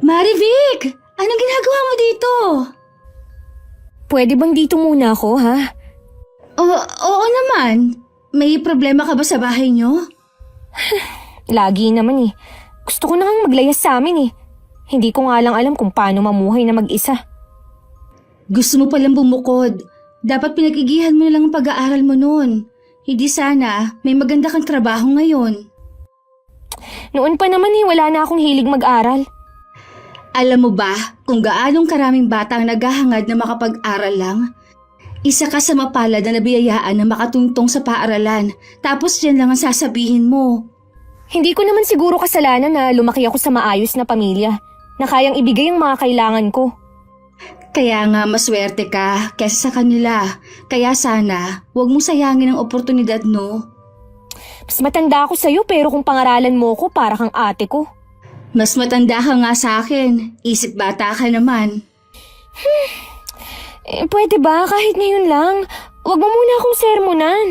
Marivic! Anong ginagawa mo dito? Pwede bang dito muna ako, ha? Oo naman. May problema ka ba sa bahay niyo? Lagi naman eh. Gusto ko na ngang maglayas sa amin eh. Hindi ko nga lang alam kung paano mamuhay na mag-isa. Gusto mo palang bumukod. Dapat pinag-igihan mo na lang ang pag-aaral mo noon. Hindi sana may maganda kang trabaho ngayon. Noon pa naman eh, wala na akong hilig mag-aral. Alam mo ba kung gaanong karaming bata ang naghahangad na makapag-aral lang? Isa ka sa mapalad na nabiyayaan na makatungtong sa paaralan, tapos yan lang ang sasabihin mo. Hindi ko naman siguro kasalanan na lumaki ako sa maayos na pamilya, na kayang ibigay ang mga kailangan ko. Kaya nga maswerte ka kaysa sa kanila. Kaya sana, huwag mong sayangin ang oportunidad, no? Mas matanda ako sa'yo pero kung pangaralan mo ko para kang ate ko. Mas matanda ka nga sa akin. Isip bata ka naman. Pwede ba? Kahit ngayon lang. Huwag mo muna akong sermonan.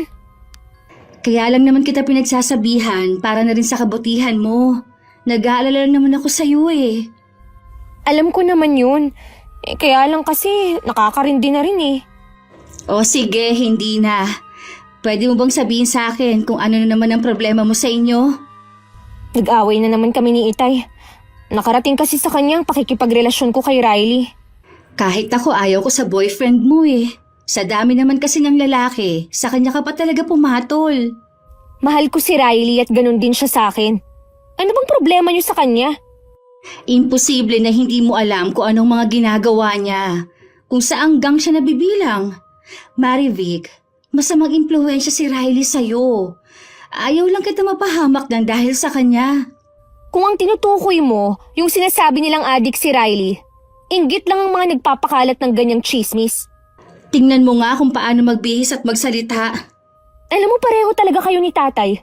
Kaya lang naman kita pinagsasabihan para na rin sa kabutihan mo. Nag-aalala lang naman ako sa'yo eh. Alam ko naman yun. Kaya lang kasi nakakarindi na rin eh. O sige, hindi na. Pwede mo bang sabihin sa akin kung ano na naman ang problema mo sa inyo? Nag-away na naman kami ni Itay. Nakarating kasi sa kanya ang pakikipagrelasyon ko kay Riley. Kahit ako ayaw ko sa boyfriend mo eh. Sa dami naman kasi ng lalaki, sa kanya ka pa talaga pumatol. Mahal ko si Riley at ganun din siya sa akin. Ano bang problema niyo sa kanya? Imposible na hindi mo alam kung anong mga ginagawa niya. Kung saang gang siya nabibilang. Marivic, masamang impluwensya si Riley sa'yo. Ayaw lang kita mapahamak ng dahil sa kanya. Kung ang tinutukoy mo, yung sinasabi nilang adik si Riley, inggit lang ang mga nagpapakalat ng ganyang chismis. Tingnan mo nga kung paano magbihis at magsalita. Alam mo pareho talaga kayo ni tatay.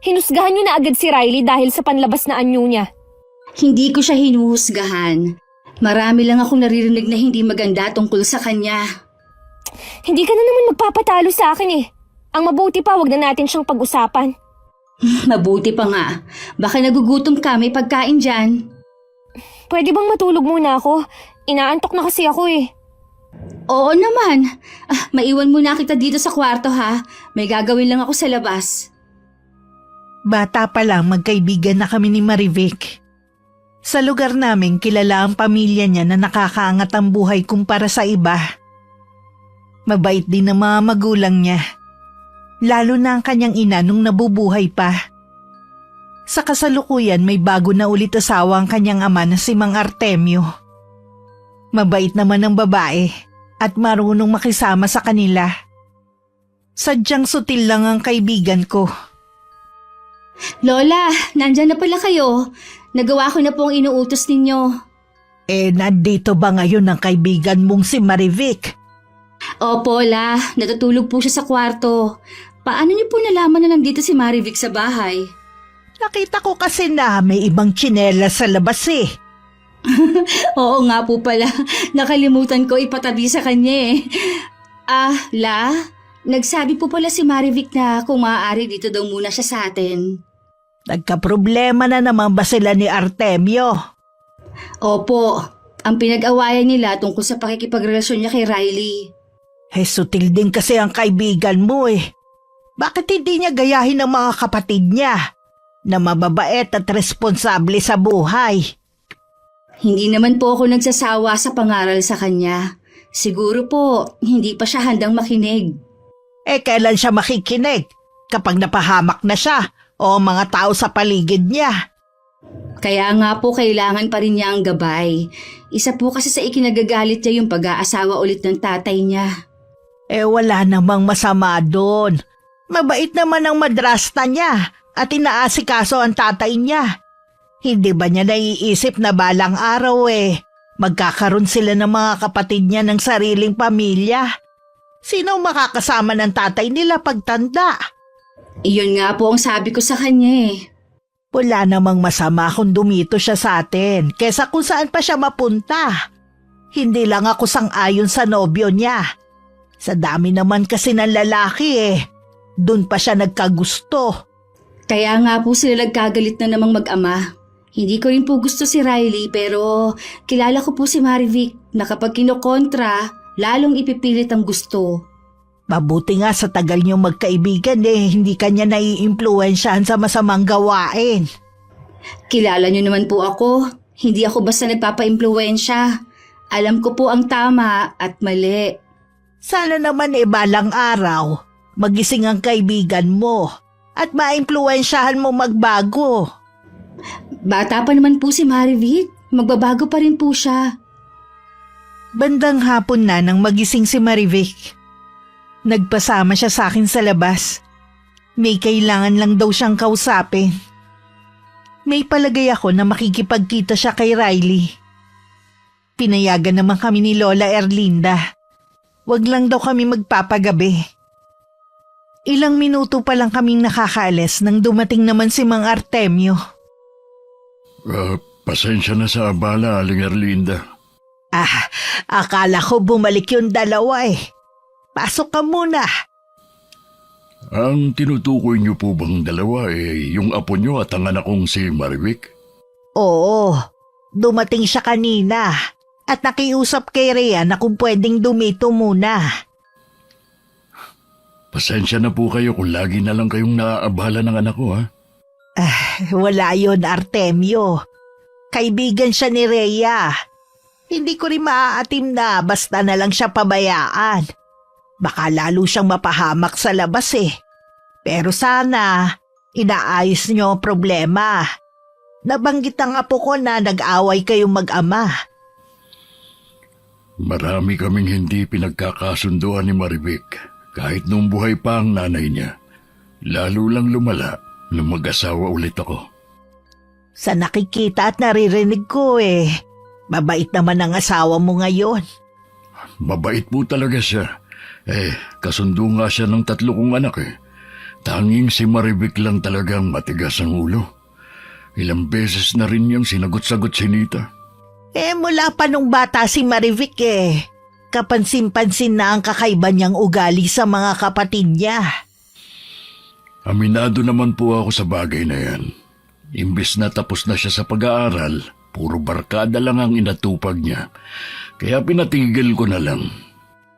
Hinusgahan niyo na agad si Riley dahil sa panlabas na anyo niya. Hindi ko siya hinuhusgahan. Marami lang akong naririnig na hindi maganda tungkol sa kanya. Hindi ka na naman magpapatalo sa akin eh. Ang mabuti pa, wag na natin siyang pag-usapan. Mabuti pa nga. Baka nagugutom ka, may pagkain dyan. Pwede bang matulog muna ako? Inaantok na kasi ako eh. Oo naman. Maiwan muna kita dito sa kwarto ha. May gagawin lang ako sa labas. Bata pa lang magkaibigan na kami ni Marivic. Sa lugar namin kilala ang pamilya niya na nakakaangat ang buhay kumpara sa iba. Mabait din ang mga magulang niya. Lalo na ang kanyang ina nung nabubuhay pa. Sa kasalukuyan may bago na ulit asawa ang kanyang ama na si Mang Artemio. Mabait naman ang babae at marunong makisama sa kanila. Sadyang sutil lang ang kaibigan ko. Lola, nandyan na pala kayo. Nagawa ko na po ang inuutos ninyo. Nandito ba ngayon ang kaibigan mong si Marivic? Opo, La. Natutulog po siya sa kwarto. Paano niyo po nalaman na nandito si Marivic sa bahay? Nakita ko kasi na may ibang tsinelas sa labas eh. Oo nga po pala. Nakalimutan ko ipatabi sa kanya eh. La, nagsabi po pala si Marivic na kung maaari dito daw muna siya sa atin. Nagkaproblema na naman ba sila ni Artemio? Opo, ang pinag-awayan nila tungkol sa pakikipagrelasyon niya kay Riley. Sutil din kasi ang kaibigan mo eh. Bakit hindi niya gayahin ang mga kapatid niya na mababait at responsable sa buhay? Hindi naman po ako nagsasawa sa pangaral sa kanya. Siguro po, hindi pa siya handang makinig. Kailan siya makikinig? Kapag napahamak na siya o mga tao sa paligid niya? Kaya nga po kailangan pa rin niya ang gabay. Isa po kasi sa ikinagagalit niya yung pag-aasawa ulit ng tatay niya. Wala namang masama doon. Mabait naman ang madrasta niya at inaasikaso ang tatay niya. Hindi ba niya naiisip na balang araw magkakaroon sila ng mga kapatid niya ng sariling pamilya? Sino makakasama ng tatay nila pagtanda? Iyon nga po ang sabi ko sa kanya eh. Wala namang masama kung dumito siya sa atin kesa kung saan pa siya mapunta. Hindi lang ako sang-ayon sa nobyo niya. Sa dami naman kasi ng lalaki doon pa siya nagkagusto. Kaya nga po sila nagkagalit na namang mag-ama. Hindi ko rin po gusto si Riley pero kilala ko po si Marivic na kapag kinokontra, lalong ipipilit ang gusto. Mabuti nga sa tagal niyong magkaibigan hindi kanya naiimpluwensyahan sa masamang gawain. Kilala niyo naman po ako. Hindi ako basta nagpapa-impluwensya. Alam ko po ang tama at mali. Sana naman balang araw, magising ang kaibigan mo at maimpluwensyahan mo magbago. Bata pa naman po si Marivic. Magbabago pa rin po siya. Bandang hapon na nang magising si Marivic. Nagpasama siya sa akin sa labas. May kailangan lang daw siyang kausapin. May palagay ako na makikipagkita siya kay Riley. Pinayagan naman kami ni Lola Erlinda. Wag lang daw kami magpapagabi. Ilang minuto pa lang kaming nakakaalis nang dumating naman si Mang Artemio. Pasensya na sa abala, Aling Erlinda. Akala ko bumalik yung dalawa Pasok ka muna. Ang tinutukoy niyo po bang dalawa yung apo niyo at ang anak kong si Marivic? Oo, dumating siya kanina at nakiusap kay Rhea na kung pwedeng dumito muna. Pasensya na po kayo kung lagi na lang kayong naaabala ng anak ko, ha? Wala yon, Artemio. Kaibigan siya ni Rhea. Hindi ko rin maaatim na basta na lang siya pabayaan. Baka lalo siyang mapahamak sa labas Pero sana, inaayos niyo ang problema. Nabanggit ang apo ko na nag-away kayong mag-ama. Marami kaming hindi pinagkakasunduan ni Marivic kahit nung buhay pa ang nanay niya. Lalo lang lumala nung mag-asawa ulit ako. Sa nakikita at naririnig ko mabait naman ang asawa mo ngayon. Mabait po talaga siya. Kasundo nga siya ng 3 kong anak Tanging si Marivic lang talagang matigas ang ulo. Ilang beses na rin niyang sinagot-sagot si Nita. Mula pa nung bata si Marivic kapansin-pansin na ang kakaiba niyang ugali sa mga kapatid niya. Aminado naman po ako sa bagay na yan. Imbes na tapos na siya sa pag-aaral, puro barkada lang ang inatupag niya. Kaya pinatigil ko na lang.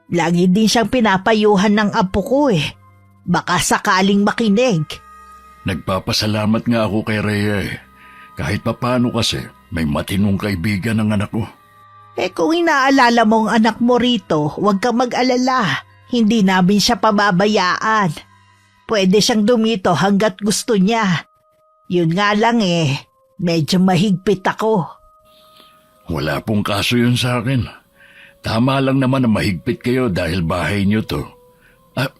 Lagi din siyang pinapayuhan ng apo ko Baka sakaling makinig. Nagpapasalamat nga ako kay Rhea Kahit papano kasi, may matinong kaibigan ng anak ko. Kung inaalala mo ang anak mo rito, huwag kang mag-alala. Hindi namin siya pababayaan. Pwede siyang dumito hanggat gusto niya. Yun nga lang medyo mahigpit ako. Wala pong kaso yun sa akin. Tama lang naman na mahigpit kayo dahil bahay niyo to.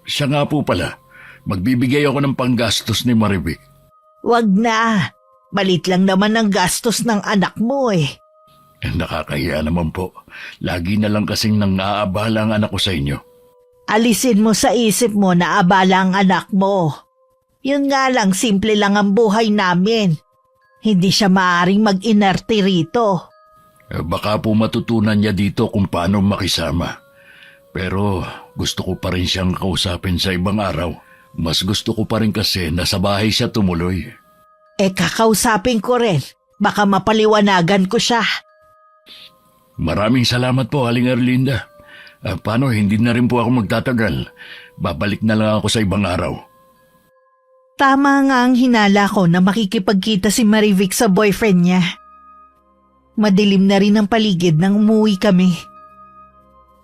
Siya nga po pala. Magbibigay ako ng panggastos ni Marivic. Wag na. Malit lang naman ang gastos ng anak mo Nakakahiya naman po. Lagi na lang kasing nang naaabala ang anak ko sa inyo. Alisin mo sa isip mo na abala ang anak mo. Yun nga lang, simple lang ang buhay namin. Hindi siya maaaring mag-inerte rito. Baka po matutunan niya dito kung paano makisama. Pero gusto ko pa rin siyang kausapin sa ibang araw. Mas gusto ko pa rin kasi na sa bahay siya tumuloy. Kakausapin ko rin. Baka mapaliwanagan ko siya. Maraming salamat po, Aling Erlinda. Paano, hindi na rin po ako magtatagal. Babalik na lang ako sa ibang araw. Tama nga ang hinala ko na makikipagkita si Marivic sa boyfriend niya. Madilim na rin ang paligid nang umuwi kami.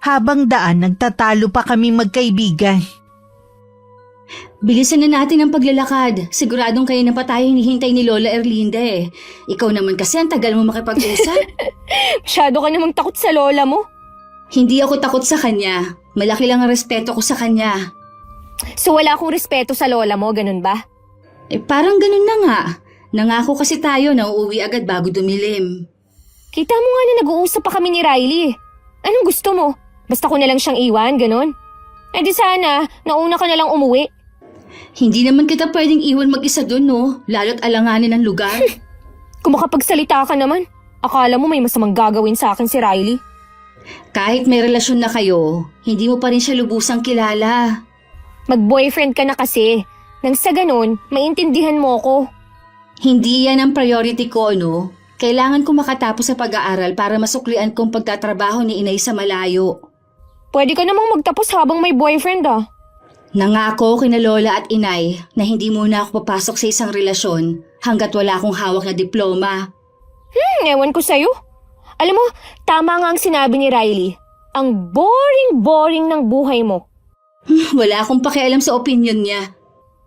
Habang daan, nagtatalo pa kami magkaibigan. Bilisan na natin ang paglalakad. Siguradong kayo na pa tayo hinihintay ni Lola Erlinda Ikaw naman kasi ang tagal mo makipag-usap. Masyado ka namang takot sa lola mo. Hindi ako takot sa kanya. Malaki lang ang respeto ko sa kanya. So wala akong respeto sa lola mo, ganun ba? Parang ganun na nga. Nangako kasi tayo na uuwi agad bago dumilim. Kita mo nga na nag-uusap pa kami ni Riley. Anong gusto mo? Basta ko na lang siyang iwan, ganun? Di sana, nauna ka na lang umuwi. Hindi naman kita pwedeng iwan mag-isa dun, no? Lalo't alanganin ang lugar. Kung makapagsalita ka naman, akala mo may masamang gagawin sa akin si Riley. Kahit may relasyon na kayo, hindi mo pa rin siya lubusang kilala. Mag-boyfriend ka na kasi. Nang sa ganun, maintindihan mo ko. Hindi yan ang priority ko, no? Kailangan ko makatapos sa pag-aaral para masuklian kong pagtatrabaho ni inay sa malayo. Pwede ka namang magtapos habang may boyfriend ah. Nangako kina lola at inay na hindi muna ako papasok sa isang relasyon hanggat wala akong hawak na diploma. Ewan ko sa'yo. Alam mo, tama nga ang sinabi ni Riley. Ang boring-boring ng buhay mo. Wala akong pakialam sa opinion niya.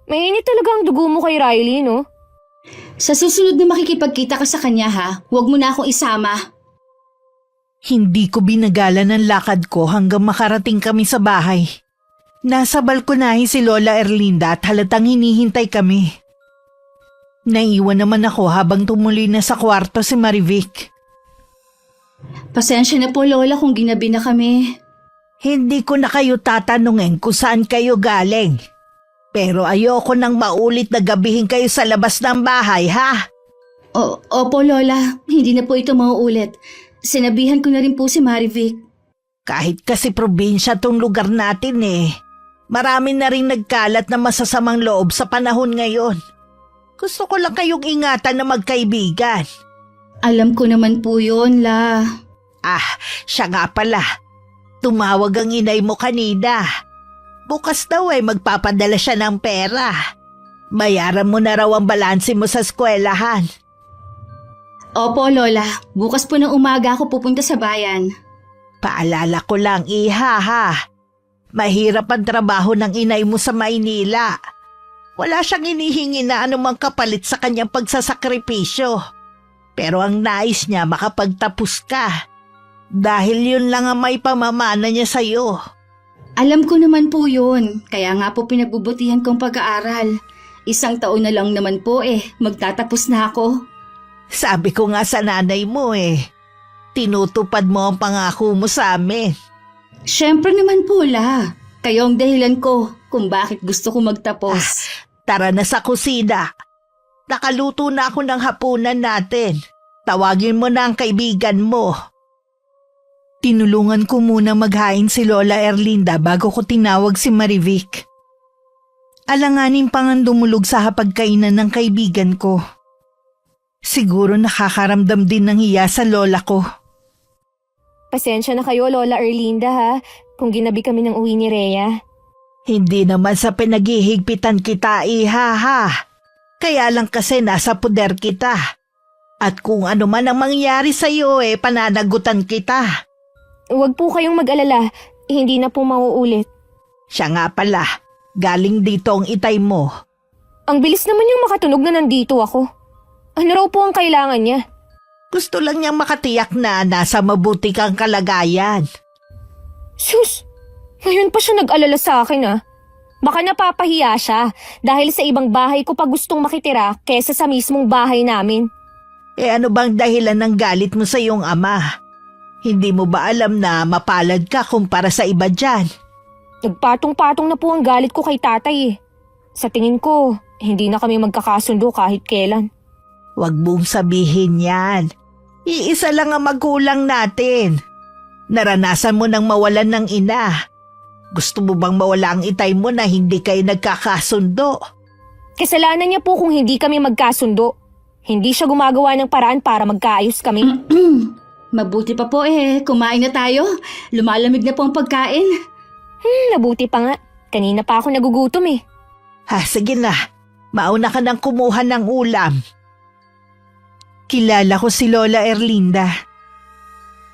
Mainit talaga ang dugo mo kay Riley, no? Sa susunod na makikipagkita ka sa kanya ha, huwag mo na akong isama. Hindi ko binagalan ang lakad ko hanggang makarating kami sa bahay. Nasa balkonahe si Lola Erlinda at halatang hinihintay kami. Naiwan naman ako habang tumuloy na sa kwarto si Marivic. Pasensya na po lola kung ginabi na kami. Hindi ko na kayo tatanungin kung saan kayo galing. Pero ayoko nang maulit na gabihin kayo sa labas ng bahay, ha? Opo lola, hindi na po ito mauulit. Sinabihan ko na rin po si Marivic. Kahit kasi probinsya tong lugar natin eh. Marami na rin nagkalat na masasamang loob sa panahon ngayon. Gusto ko lang kayong ingatan na magkaibigan. Alam ko naman po yun, la. Siya nga pala. Tumawag ang inay mo kanina. Bukas daw magpapadala siya ng pera. Bayaran mo na raw ang balanse mo sa eskwelahan. Opo, lola. Bukas po ng umaga ako pupunta sa bayan. Paalala ko lang, iha ha. Mahirap ang trabaho ng inay mo sa Maynila. Wala siyang inihingi na anumang kapalit sa kanyang pagsasakripisyo. Pero ang nais niya makapagtapos ka. Dahil yun lang ang may pamamana niya sa'yo. Alam ko naman po yun. Kaya nga po pinagbubutihan kong pag-aaral. 1 taon na lang naman po magtatapos na ako. Sabi ko nga sa nanay mo tinutupad mo ang pangako mo sa amin. Siyempre naman po, la. Kayo ang dahilan ko kung bakit gusto ko magtapos. Tara na sa kusina. Nakaluto na ako ng hapunan natin. Tawagin mo na ang kaibigan mo. Tinulungan ko muna maghain si Lola Erlinda bago ko tinawag si Marivic. Alanganin pang ang dumulog sa hapagkainan ng kaibigan ko. Siguro nakakaramdam din ng hiya sa lola ko. Pasensya na kayo, Lola Erlinda ha, kung ginabi kami ng uwi ni Rhea. Hindi naman sa pinaghihigpitan kita, iha ha. Kaya lang kasi nasa puder kita. At kung ano man ang mangyari sa'yo pananagutan kita. Huwag po kayong mag-alala, hindi na po mauulit. Siya nga pala, galing dito ang itay mo. Ang bilis naman yung makatunog na nandito ako. Ano raw po ang kailangan niya? Gusto lang niyang makatiyak na nasa mabuti kang kalagayan. Sus, ngayon pa siya nag-alala sa akin ah. Baka napapahiya siya dahil sa ibang bahay ko pa gustong makitira kesa sa mismong bahay namin. Ano bang dahilan ng galit mo sa iyong ama? Hindi mo ba alam na mapalad ka kumpara sa iba dyan? Nagpatong-patong na po ang galit ko kay tatay. Sa tingin ko, hindi na kami magkakasundo kahit kailan. Huwag mong sabihin yan. Iisa lang ang magulang natin. Naranasan mo nang mawalan ng ina. Gusto mo bang mawala ang itay mo na hindi kayo nagkakasundo? Kasalanan niya po kung hindi kami magkasundo. Hindi siya gumagawa ng paraan para magkaayos kami. Mabuti pa po kumain na tayo. Lumalamig na po ang pagkain. Nabuti pa nga. Kanina pa ako nagugutom Sige na. Mauna ka nang kumuha ng ulam. Kilala ko si Lola Erlinda.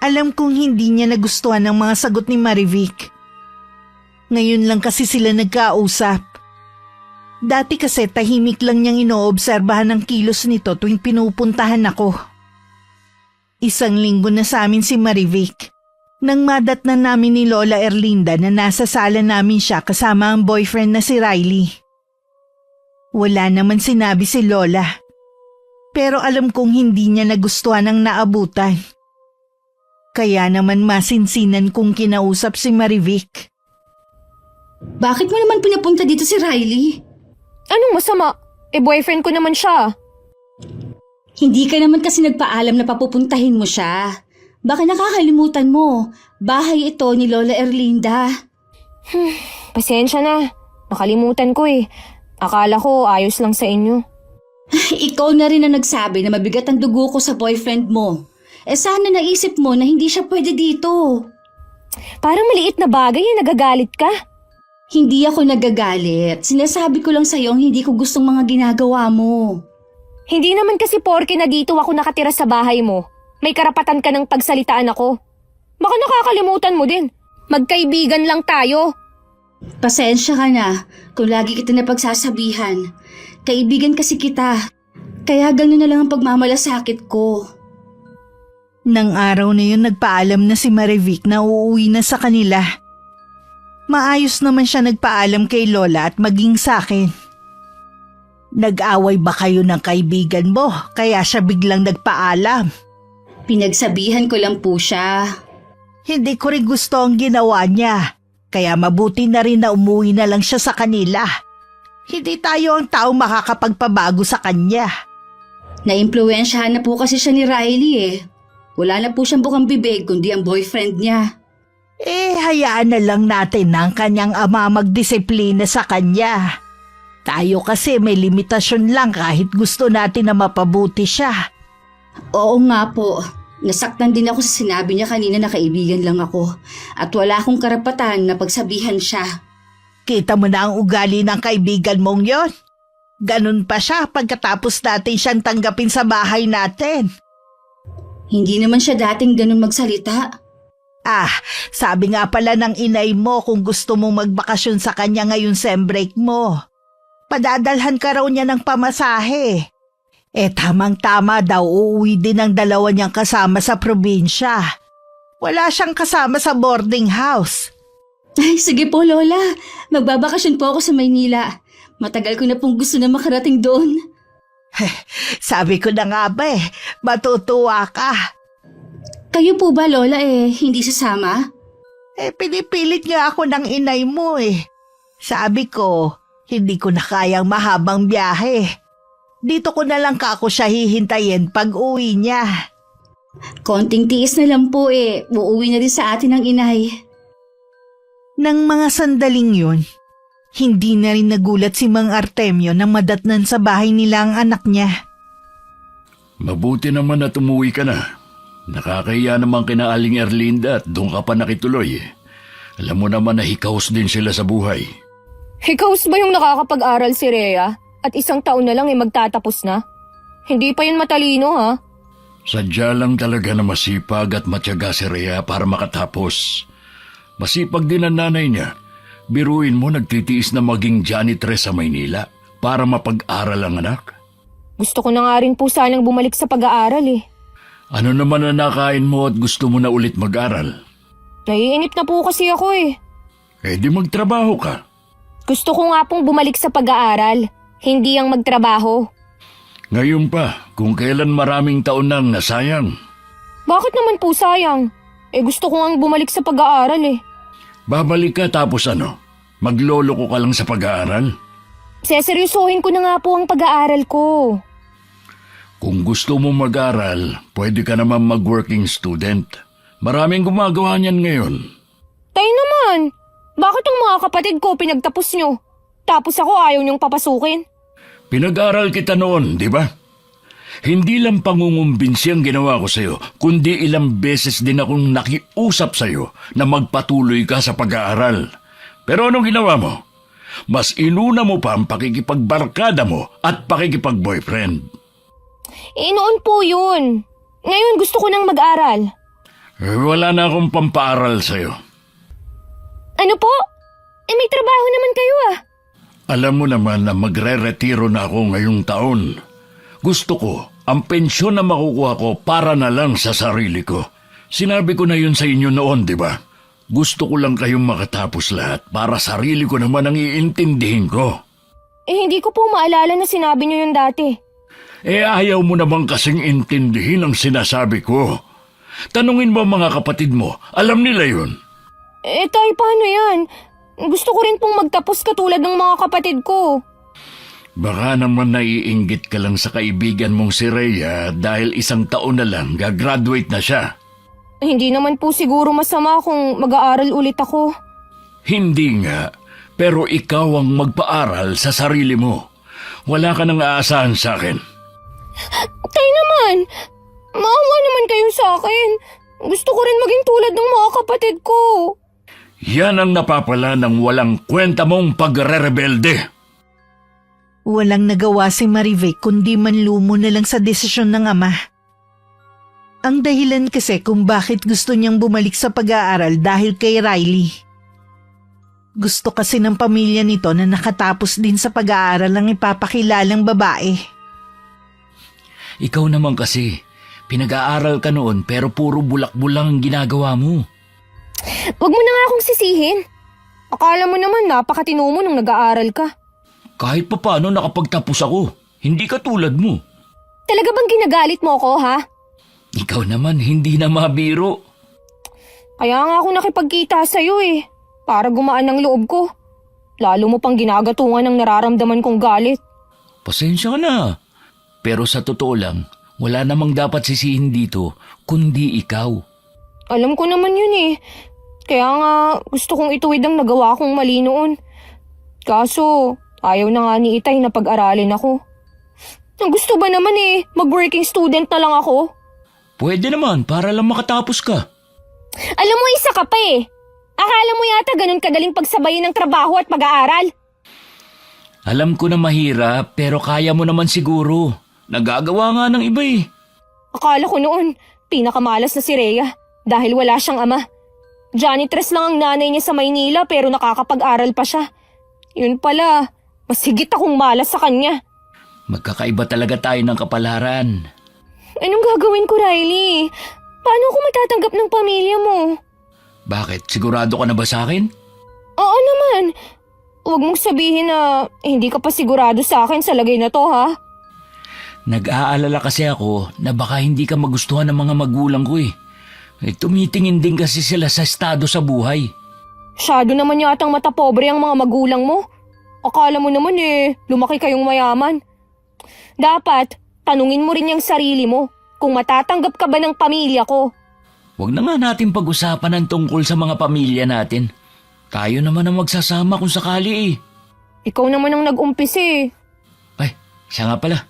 Alam kong hindi niya nagustuhan ang mga sagot ni Marivic. Ngayon lang kasi sila nagkausap. Dati kasi tahimik lang niyang inoobserbahan ang kilos nito tuwing pinupuntahan ako. 1 linggo na sa amin si Marivic. Nang madatnan namin ni Lola Erlinda na nasa sala namin siya kasama ang boyfriend na si Riley. Wala naman sinabi si Lola. Pero alam kong hindi niya nagustuhan ang naabutan. Kaya naman masinsinan kong kinausap si Marivic. Bakit mo naman pinapunta dito si Riley? Anong masama? Boyfriend ko naman siya. Hindi ka naman kasi nagpaalam na papupuntahin mo siya. Baka nakakalimutan mo. Bahay ito ni Lola Erlinda. Pasensya na. Nakalimutan ko Akala ko ayos lang sa inyo. Ikaw na rin ang nagsabi na mabigat ang dugo ko sa boyfriend mo. Sana naisip mo na hindi siya pwede dito. Parang maliit na bagay nagagalit ka. Hindi ako nagagalit. Sinasabi ko lang sa'yo ang hindi ko gustong mga ginagawa mo. Hindi naman kasi porke na dito ako nakatira sa bahay mo. May karapatan ka ng pagsalitaan ako. Baka nakakalimutan mo din. Magkaibigan lang tayo. Pasensya ka na kung lagi kita napagsasabihan. Kaibigan kasi kita. Kaya gano'n na lang ang pagmamalasakit ko. Nang araw na yun nagpaalam na si Marivic na uuwi na sa kanila. Maayos naman siya nagpaalam kay Lola at maging sa akin. Nag-away ba kayo ng kaibigan mo kaya siya biglang nagpaalam? Pinagsabihan ko lang po siya. Hindi ko rin gusto ang ginawa niya. Kaya mabuti na rin na umuwi na lang siya sa kanila. Hindi tayo ang taong makakapagpabago sa kanya. Naimpluwensyahan na po kasi siya ni Riley eh. Wala na po siyang bukang bibig kundi ang boyfriend niya. Hayaan na lang natin ang kanyang ama magdisiplina sa kanya. Tayo kasi may limitasyon lang kahit gusto natin na mapabuti siya. Oo nga po. Nasaktan din ako sa sinabi niya kanina na kaibigan lang ako. At wala akong karapatan na pagsabihan siya. Kita mo na ang ugali ng kaibigan mong yon. Ganun pa siya pagkatapos natin siyang tanggapin sa bahay natin. Hindi naman siya dating ganun magsalita. Sabi nga pala ng inay mo kung gusto mong magbakasyon sa kanya ngayon sem break mo. Padadalhan ka raw niya ng pamasahe. Tamang-tama daw uuwi din ang dalawa niyang kasama sa probinsya. Wala siyang kasama sa boarding house. Ay, sige po Lola. Magbabakasyon po ako sa Maynila. Matagal ko na pong gusto na makarating doon. Sabi ko na nga ba matutuwa ka. Kayo po ba Lola hindi sasama? Pinipilit nga ako ng inay mo Sabi ko, hindi ko na kayang mahabang biyahe. Dito ko na lang kako siya hihintayin pag uwi niya. Konting tiis na lang po Uuwi na rin sa atin ang inay. Nang mga sandaling yun, hindi na rin nagulat si Mang Artemio nang madatnan sa bahay nila ang anak niya. Mabuti naman at umuwi ka na. Nakakahiya naman kina Aling Erlinda at doon ka pa nakituloy. Alam mo naman na hikaos din sila sa buhay. Hikaos ba yung nakakapag-aral si Rhea? At 1 taon na lang magtatapos na? Hindi pa yun matalino ha? Sadya lang talaga na masipag at matyaga si Rhea para makatapos. Masipag din ang nanay niya. Biruin mo nagtitiis na maging janitress sa Maynila para mapag-aral ang anak. Gusto ko na nga rin po sanang bumalik sa pag-aaral Ano naman ang nakain mo at gusto mo na ulit mag-aral? Naiinip na po kasi ako Di magtrabaho ka. Gusto ko nga pong bumalik sa pag-aaral. Hindi ang magtrabaho. Ngayon pa, kung kailan maraming taon nang nasayang. Bakit naman po sayang? Gusto ko nga bumalik sa pag-aaral Babalik ka tapos ano? Maglolo ko ka lang sa pag-aaral? Seseryosohin ko na nga po ang pag-aaral ko. Kung gusto mo mag-aral, pwede ka naman mag-working student. Maraming gumagawa niyan ngayon. Tay naman, bakit ang mga kapatid ko pinagtapos nyo? Tapos ako ayaw niyong papasukin? Pinag-aral kita noon, di ba? Hindi lang pangungumbinsi ang ginawa ko sa'yo, kundi ilang beses din akong nakiusap sa'yo na magpatuloy ka sa pag-aaral. Pero anong ginawa mo? Mas inuna mo pa ang pakikipagbarkada mo at pakikipag-boyfriend. Noon po yun. Ngayon gusto ko nang mag-aral. Wala na akong pampaaral sa'yo. Ano po? May trabaho naman kayo Alam mo naman na magre-retiro na ako ngayong taon. Gusto ko, ang pensyon na makukuha ko para na lang sa sarili ko. Sinabi ko na yun sa inyo noon, di ba? Gusto ko lang kayong makatapos lahat para sarili ko naman ang iintindihin ko. Hindi ko po maalala na sinabi niyo yun dati. Ayaw mo naman kasing intindihin ang sinasabi ko. Tanungin mo mga kapatid mo, alam nila yun. Tay, paano yan? Gusto ko rin pong magtapos katulad ng mga kapatid ko. Baka naman naiinggit ka lang sa kaibigan mong si Rhea dahil 1 taon na lang gagraduate na siya. Hindi naman po siguro masama kung mag-aaral ulit ako. Hindi nga, pero ikaw ang magpaaral sa sarili mo. Wala ka nang aasahan sa akin. Tay naman, maawa naman kayo sa akin. Gusto ko rin maging tulad ng mga kapatid ko. Yan ang napapala ng walang kwenta mong pagre-rebelde. Walang nagawa si Marivic kundi manlumo na lang sa desisyon ng ama. Ang dahilan kasi kung bakit gusto niyang bumalik sa pag-aaral dahil kay Riley. Gusto kasi ng pamilya nito na nakatapos din sa pag-aaral ang ipapakilalang babae. Ikaw naman kasi, pinag-aaral ka noon pero puro bulak-bulang ang ginagawa mo. Huwag mo na nga akong sisihin. Akala mo naman napakatino mo nung nag-aaral ka. Kahit papaano nakapagtapos ako, hindi ka tulad mo. Talaga bang ginagalit mo ako, ha? Ikaw naman hindi na mabiro. Kaya nga ako nakipagkita sa'yo eh. Para gumaan ang loob ko. Lalo mo pang ginagatungan ng nararamdaman kong galit. Pasensya ka na. Pero sa totoo lang, wala namang dapat sisihin dito kundi ikaw. Alam ko naman yun eh. Kaya nga gusto kong ituwid ang nagawa kong mali noon. Kaso ayaw na nga ni Itay na pag-aralin ako. Ang gusto ba naman eh, mag-working student na lang ako? Pwede naman para lang makatapos ka. Alam mo, isa ka pa eh. Akala mo yata ganun kadaling pagsabayin ng trabaho at pag-aaral? Alam ko na mahirap pero kaya mo naman siguro. Nagagawa nga ng iba eh. Akala ko noon, pinakamalas na si Rhea dahil wala siyang ama. Janitress lang ang nanay niya sa Maynila pero nakakapag-aral pa siya. Yun pala, mas higit akong malas sa kanya. Magkakaiba talaga tayo ng kapalaran. Anong gagawin ko, Riley? Paano ako matatanggap ng pamilya mo? Bakit? Sigurado ka na ba sa akin? Oo naman. Huwag mong sabihin na hindi ka pa sigurado sa akin sa lagay na to, ha? Nag-aalala kasi ako na baka hindi ka magustuhan ng mga magulang ko eh. Tumitingin din kasi sila sa estado sa buhay. Masyado naman yatang matapobre ang mga magulang mo. Akala mo naman eh, lumaki kayong mayaman. Dapat, tanungin mo rin yung sarili mo kung matatanggap ka ba ng pamilya ko. Huwag na nga natin pag-usapan ang tungkol sa mga pamilya natin. Tayo naman ang magsasama kung sakali eh. Ikaw naman ang nag-umpisa eh. Ay, siya nga pala.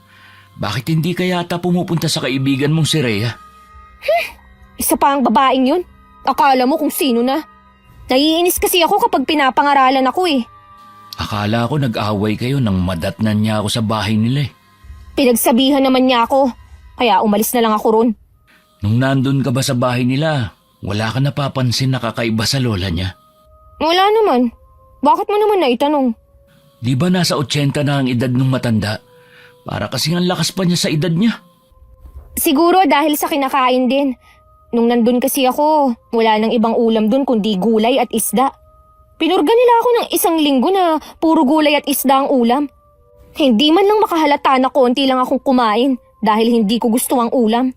Bakit hindi ka yata pumupunta sa kaibigan mong si Rhea? Isa pa ang babaeng yun. Akala mo kung sino na. Naiinis kasi ako kapag pinapangaralan ako eh. Akala ko nag-away kayo nang madatnan niya ako sa bahay nila eh. Pinagsabihan naman niya ako. Kaya umalis na lang ako ron. Nung nandun ka ba sa bahay nila, wala ka napapansin na kakaiba sa lola niya? Wala naman. Bakit mo naman naitanong? Di ba nasa 80 na ang edad ng matanda? Para kasing ang lakas pa niya sa edad niya. Siguro dahil sa kinakain din. Nung nandun kasi ako, wala nang ibang ulam dun kundi gulay at isda. Pinurga nila ako ng 1 linggo na puro gulay at isda ang ulam. Hindi man lang makahalata na konti lang akong kumain dahil hindi ko gusto ang ulam.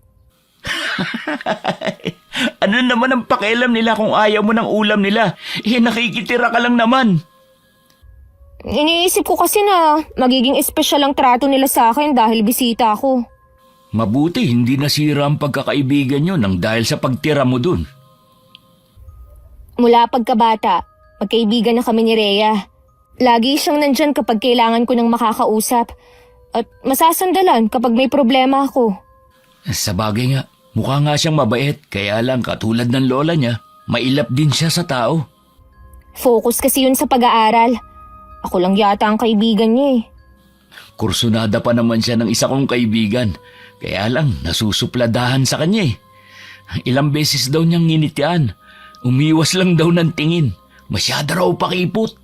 Ano naman ang pakialam nila kung ayaw mo ng ulam nila? Nakikitira ka lang naman. Iniisip ko kasi na magiging espesyal ang trato nila sa akin dahil bisita ako. Mabuti hindi nasira ang pagkakaibigan nyo nang dahil sa pagtira mo dun. Mula pagkabata, magkaibigan na kami ni Rhea. Lagi siyang nandyan kapag kailangan ko ng makakausap at masasandalan kapag may problema ako. Sa bagay nga, mukha nga siyang mabait kaya lang katulad ng lola niya, mailap din siya sa tao. Focus kasi yun sa pag-aaral. Ako lang yata ang kaibigan niya eh. Kursunada pa naman siya ng isa kong kaibigan. Kaya lang, nasusupladahan sa kanya eh. Ilang beses daw niyang nginitian. Umiwas lang daw ng tingin. Masyado raw pakipot.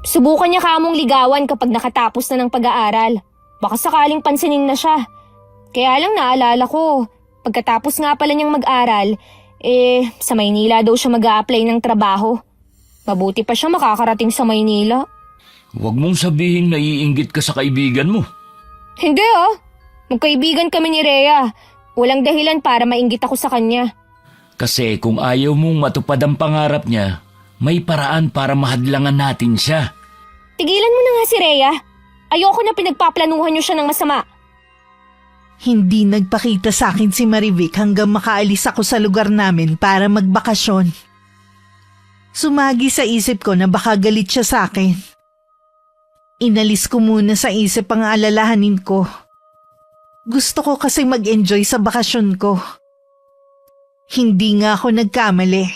Subukan niya kamong ligawan kapag nakatapos na ng pag-aaral. Baka sakaling pansinin na siya. Kaya lang naalala ko, pagkatapos nga pala niyang mag-aral, sa Maynila daw siya mag-a-apply ng trabaho. Mabuti pa siya makakarating sa Maynila. Huwag mong sabihin naiinggit ka sa kaibigan mo. Hindi ah. Magkaibigan kami ni Rhea. Walang dahilan para mainggit ako sa kanya. Kasi kung ayaw mong matupad ang pangarap niya, may paraan para mahadlangan natin siya. Tigilan mo na nga si Rhea. Ayoko na pinagpaplanuhan niyo siya ng masama. Hindi nagpakita sa akin si Marivic hanggang makaalis ako sa lugar namin para magbakasyon. Sumagi sa isip ko na baka galit siya sa akin. Inalis ko muna sa isip ang alalahanin ko. Gusto ko kasi mag-enjoy sa bakasyon ko. Hindi nga ako nagkamali.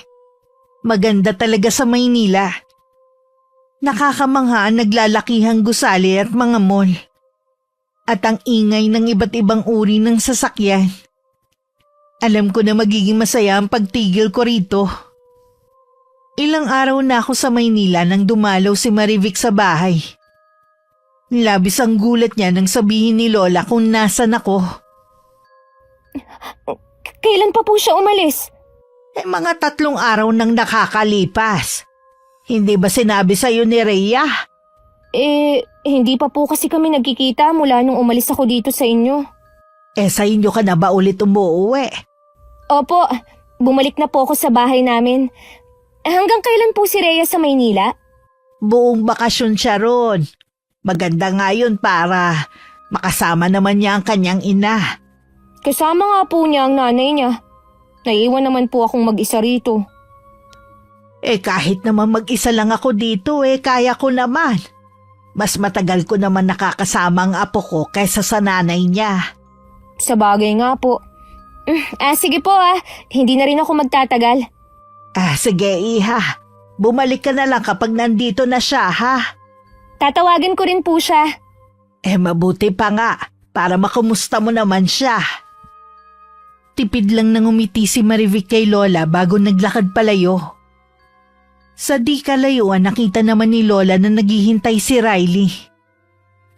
Maganda talaga sa Maynila. Nakakamangha ang naglalakihang gusali at mga mall. At ang ingay ng iba't ibang uri ng sasakyan. Alam ko na magiging masaya ang pagtigil ko rito. Ilang araw na ako sa Maynila nang dumalaw si Marivic sa bahay. Labis ang gulat niya nang sabihin ni Lola kung nasan ako. Kailan pa po siya umalis? Mga 3 araw nang nakakalipas. Hindi ba sinabi sa'yo ni Rhea? Hindi pa po kasi kami nagkikita mula nung umalis ako dito sa inyo. Sa inyo ka na ba ulit umuuwi? Opo, bumalik na po ako sa bahay namin. Hanggang kailan po si Rhea sa Maynila? Buong bakasyon siya ron. Maganda nga yun para makasama naman niya ang kanyang ina. Kasama nga po niya ang nanay niya. Naiiwan naman po akong mag-isa rito. Kahit naman mag-isa lang ako dito kaya ko naman. Mas matagal ko naman nakakasama ang apo ko kaysa sa nanay niya. Sa bagay nga po. Sige po hindi na rin ako magtatagal. Sige iha. Bumalik ka na lang kapag nandito na siya ha. Tatawagan ko rin po siya. Mabuti pa nga para makumusta mo naman siya. Tipid lang nang umiti si Marivic kay Lola bago naglakad palayo. Sa di kalayuan nakita naman ni Lola na naghihintay si Riley.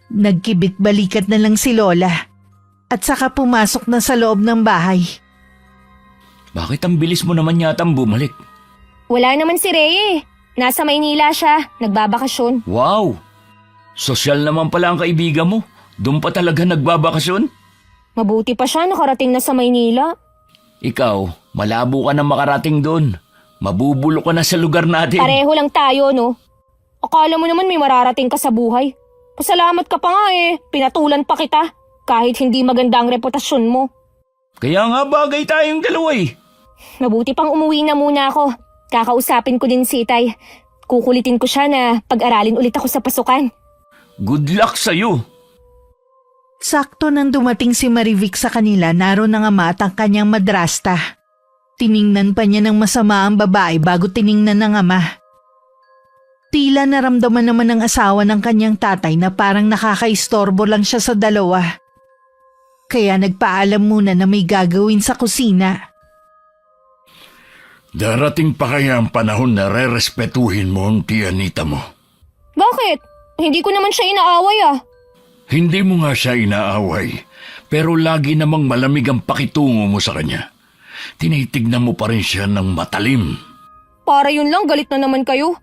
Nagkibit balikat na lang si Lola at saka pumasok na sa loob ng bahay. Bakit ang bilis mo naman yatang bumalik? Wala naman si Rhea. Nasa Maynila siya, nagbabakasyon. Wow! Sosyal naman pala ang kaibigan mo. Doon pa talaga nagbabakasyon? Mabuti pa siya nakarating na sa Maynila. Ikaw, malabo ka na makarating doon. Mabubulo ka na sa lugar natin. Pareho lang tayo, no? Akala mo naman may mararating ka sa buhay. Pasalamat ka pa nga pinatulan pa kita. Kahit hindi maganda ang reputasyon mo. Kaya nga bagay tayong dalawa Mabuti pang umuwi na muna ako. Kakausapin ko din si Itay. Kukulitin ko siya na pag-aralin ulit ako sa pasukan. Good luck sa'yo. Sakto nang dumating si Marivic sa kanila, naroon ang ama at ang kanyang madrasta. Tiningnan pa niya ng masama ang babae bago tiningnan ng ama. Tila naramdaman naman ng asawa ng kanyang tatay na parang nakakaistorbo lang siya sa dalawa. Kaya nagpaalam muna na may gagawin sa kusina. Darating pa kaya ang panahon na rerespetuhin mo ang tiyanita mo? Bakit? Hindi ko naman siya inaaway Hindi mo nga siya inaaway, pero lagi namang malamig ang pakitungo mo sa kanya. Tinitignan mo pa rin siya ng matalim. Para yun lang, galit na naman kayo.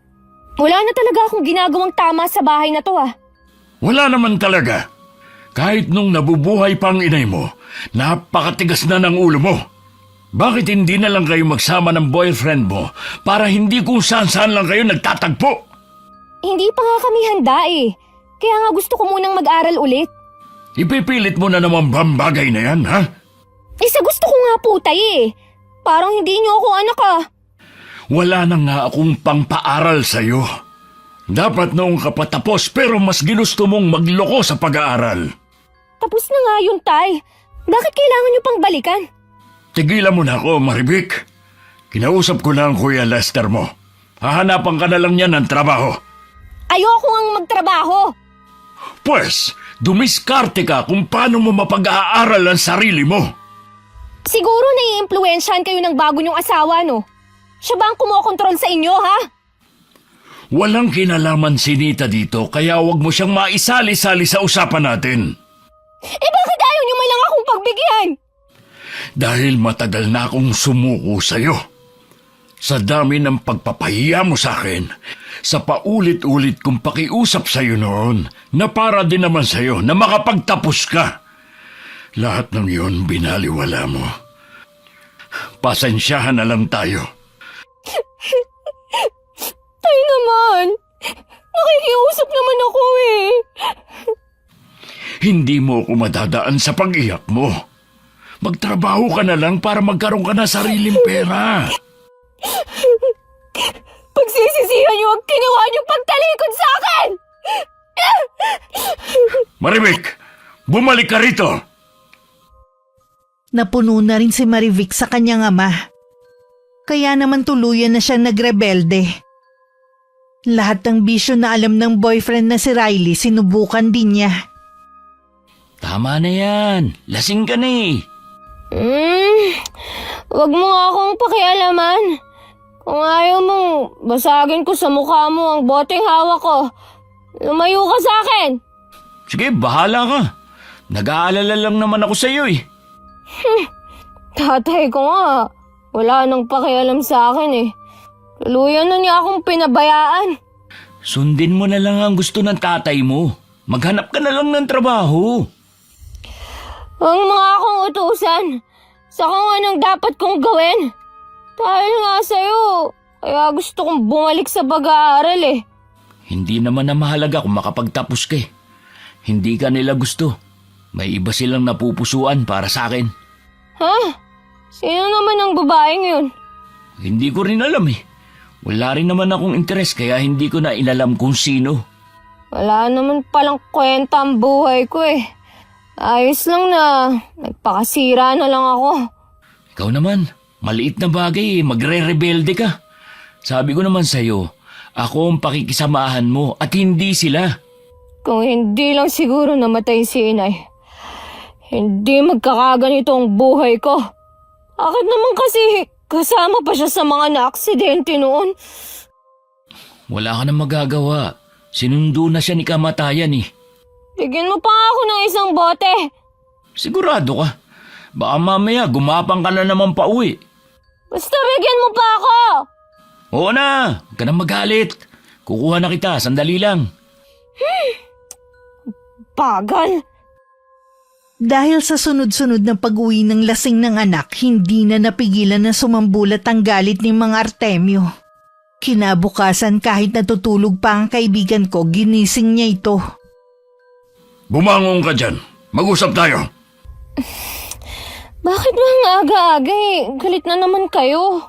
Wala na talaga akong ginagawang tama sa bahay na to Wala naman talaga. Kahit nung nabubuhay pa ang inay mo, napakatigas na ng ulo mo. Bakit hindi na lang kayo magsama ng boyfriend mo para hindi kung saan-saan lang kayo nagtatagpo? Hindi pa nga kami handa Kaya nga gusto ko munang mag-aral ulit. Ipipilit mo na naman ba ang bagay na yan, ha? Sa gusto ko nga po, Tay Parang hindi niyo ako anak Wala na nga akong pangpaaral sa'yo. Dapat noong kapatapos pero mas ginusto mong magloko sa pag-aaral. Tapos na nga yun, Tay. Bakit kailangan niyo pang balikan? Tigilan mo na ako, Marivic. Kinausap ko na ang Kuya Lester mo. Hahanapan ka na lang niya ng trabaho. Ayoko ngang magtrabaho. Pues, dumiskarte ka kung paano mo mapag-aaral ang sarili mo. Siguro nai-impluwensyahan kayo ng bago niyong asawa, no? Siya ba ang kumokontrol sa inyo, ha? Walang kinalaman si Nita dito kaya wag mo siyang maisali-sali sa usapan natin. Bakit ayaw niyo man lang akong pagbigyan? Dahil matagal na akong sumuko sa'yo. Sa dami ng pagpapahiya mo sa akin, sa paulit-ulit kong pakiusap sa'yo noon, na para din naman sa'yo na makapagtapos ka. Lahat ng yun binaliwala mo. Pasensyahan na lang tayo. Tay naman, nakikiusap naman ako Hindi mo ako madadaan sa pag-iyak mo. Magtrabaho ka na lang para magkaroon ka na sariling pera. Pagsisisihan niyo ang ginawa niyong pagtalikod sa akin! Marivic, bumalik ka rito! Napuno na rin si Marivic sa kanyang ama. Kaya naman tuluyan na siyang nagrebelde. Lahat ng bisyo na alam ng boyfriend na si Riley, sinubukan din niya. Tama na yan. Lasing ka na eh. Wag mo nga akong pakialaman. Kung ayaw mong basagin ko sa mukha mo ang boteng hawak ko, lumayo ka sa akin. Sige, bahala ka. Nag-aalala lang naman ako sa iyo eh. Tatay ko nga, wala nang pakialam sa akin eh. Tuluyan na niya akong pinabayaan. Sundin mo na lang ang gusto ng tatay mo. Maghanap ka na lang ng trabaho. Ang mga akong utusan sa kung anong dapat kong gawin. Dahil nga sa'yo, kaya gusto kong bumalik sa pag-aaral eh. Hindi naman na mahalaga kung makapagtapos ka eh. Hindi ka nila gusto. May iba silang napupusuan para sa akin. Ha? Sino naman ang babaeng yun? Hindi ko rin alam eh. Wala rin naman akong interes kaya hindi ko na inalam kung sino. Wala naman palang kwenta ang buhay ko eh. Ayos lang na nagpakasira na lang ako. Ikaw naman, maliit na bagay eh, magre-rebelde ka. Sabi ko naman sa'yo, ako ang pakikisamahan mo at hindi sila. Kung hindi lang siguro namatay si inay, hindi magkakaganito ang buhay ko. Bakit naman kasi kasama pa siya sa mga na-aksidente noon? Wala ka na magagawa. Sinundo na siya ni kamatayan eh. Bigyan mo pa ako ng isang bote. Sigurado ka. Baka mamaya gumapang ka na naman pa uwi. Basta bigyan mo pa ako. Oo na, huwag ka na magalit. Kukuha na kita, sandali lang. Bagal. Dahil sa sunod-sunod na pag-uwi ng lasing ng anak, hindi na napigilan na sumambulat ang galit ni Mang Artemio. Kinabukasan kahit natutulog pa ang kaibigan ko, ginising niya ito. Bumangon ka dyan. Mag-usap tayo. Bakit ba ang aga-aga eh? Galit na naman kayo.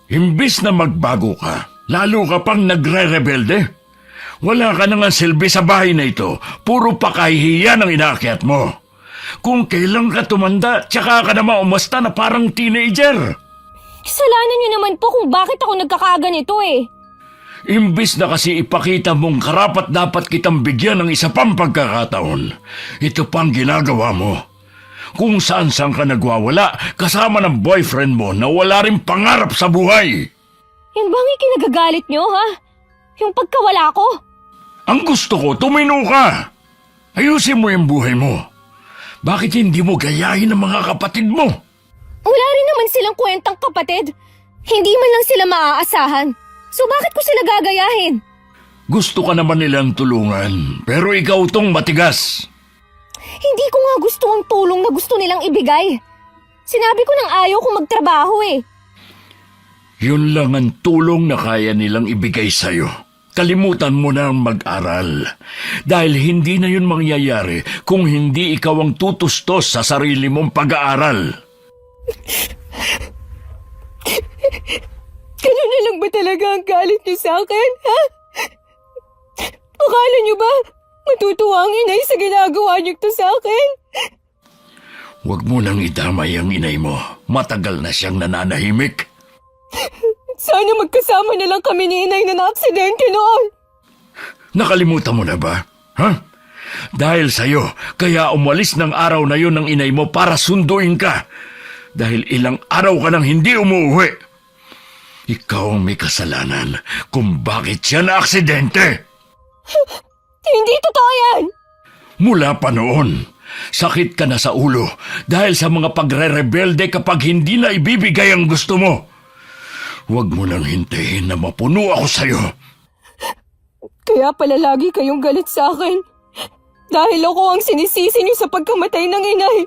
Imbis na magbago ka, lalo ka pang nagre-rebelde. Wala ka na nga silbi sa bahay na ito. Puro pakahihiya ang inaakyat mo. Kung kailan ka tumanda, tsaka ka naman umasta na parang teenager. Kasalanan niyo naman po kung bakit ako nagkakaganito eh. Imbis na kasi ipakita mong karapat dapat kitang bigyan ng isa pang pagkakataon, ito pang ginagawa mo. Kung saan-saan ka nagwawala kasama ng boyfriend mo na wala rin pangarap sa buhay. Yan bang ikinagagalit niyo ha? Yung pagkawala ko? Ang gusto ko, tumino ka. Ayusin mo yung buhay mo. Bakit hindi mo gayahin ang mga kapatid mo? Wala rin naman silang kwentang kapatid. Hindi man lang sila maaasahan. So bakit ko sila gagayahin? Gusto ka naman nilang tulungan, pero ikaw tong matigas. Hindi ko nga gusto ang tulong na gusto nilang ibigay. Sinabi ko nang ayaw kong magtrabaho eh. Yun lang ang tulong na kaya nilang ibigay sa'yo. Kalimutan mo na ang mag-aral. Dahil hindi na yun mangyayari kung hindi ikaw ang tutustos sa sarili mong pag-aaral. Ganun na lang ba talaga ang galit niyo sa akin, ha? Akala niyo ba matutuwa ang inay sa ginagawa niyo to sa akin? Huwag mo nang idamay ang inay mo. Matagal na siyang nananahimik. Sana magkasama na lang kami ni inay na na-aksidente noon. Nakalimutan mo na ba? Ha? Dahil sa'yo, kaya umalis ng araw na yun ng inay mo para sunduin ka. Dahil ilang araw ka nang hindi umuwi. Ikaw ang may kasalanan kung bakit siya na-aksidente. Hindi totoo yan! Mula pa noon, sakit ka na sa ulo dahil sa mga pagre-rebelde kapag hindi na ibibigay ang gusto mo. Huwag mo nang hintayin na mapuno ako sa'yo. Kaya pala lagi kayong galit sa akin. Dahil ako ang sinisisi niyo sa pagkamatay ng inay.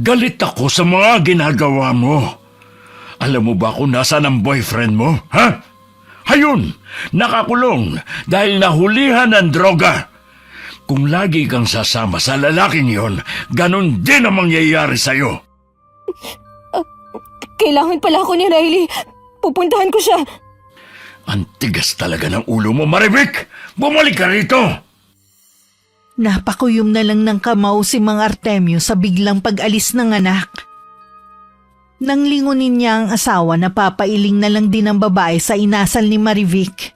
Galit ako sa mga ginagawa mo. Alam mo ba kung nasaan ang boyfriend mo, ha? Hayun, nakakulong dahil nahulihan ng droga. Kung lagi kang sasama sa lalaking yon, ganun din ang mangyayari sa'yo. Kailangan pala ako ni Riley. Pupuntahan ko siya. Ang tigas talaga ng ulo mo, Marivic! Bumalik ka rito! Napakuyom na lang ng kamao si Mang Artemio sa biglang pag-alis ng anak. Nang lingunin niya ang asawa na papailing na lang din ang babae sa inasal ni Marivic.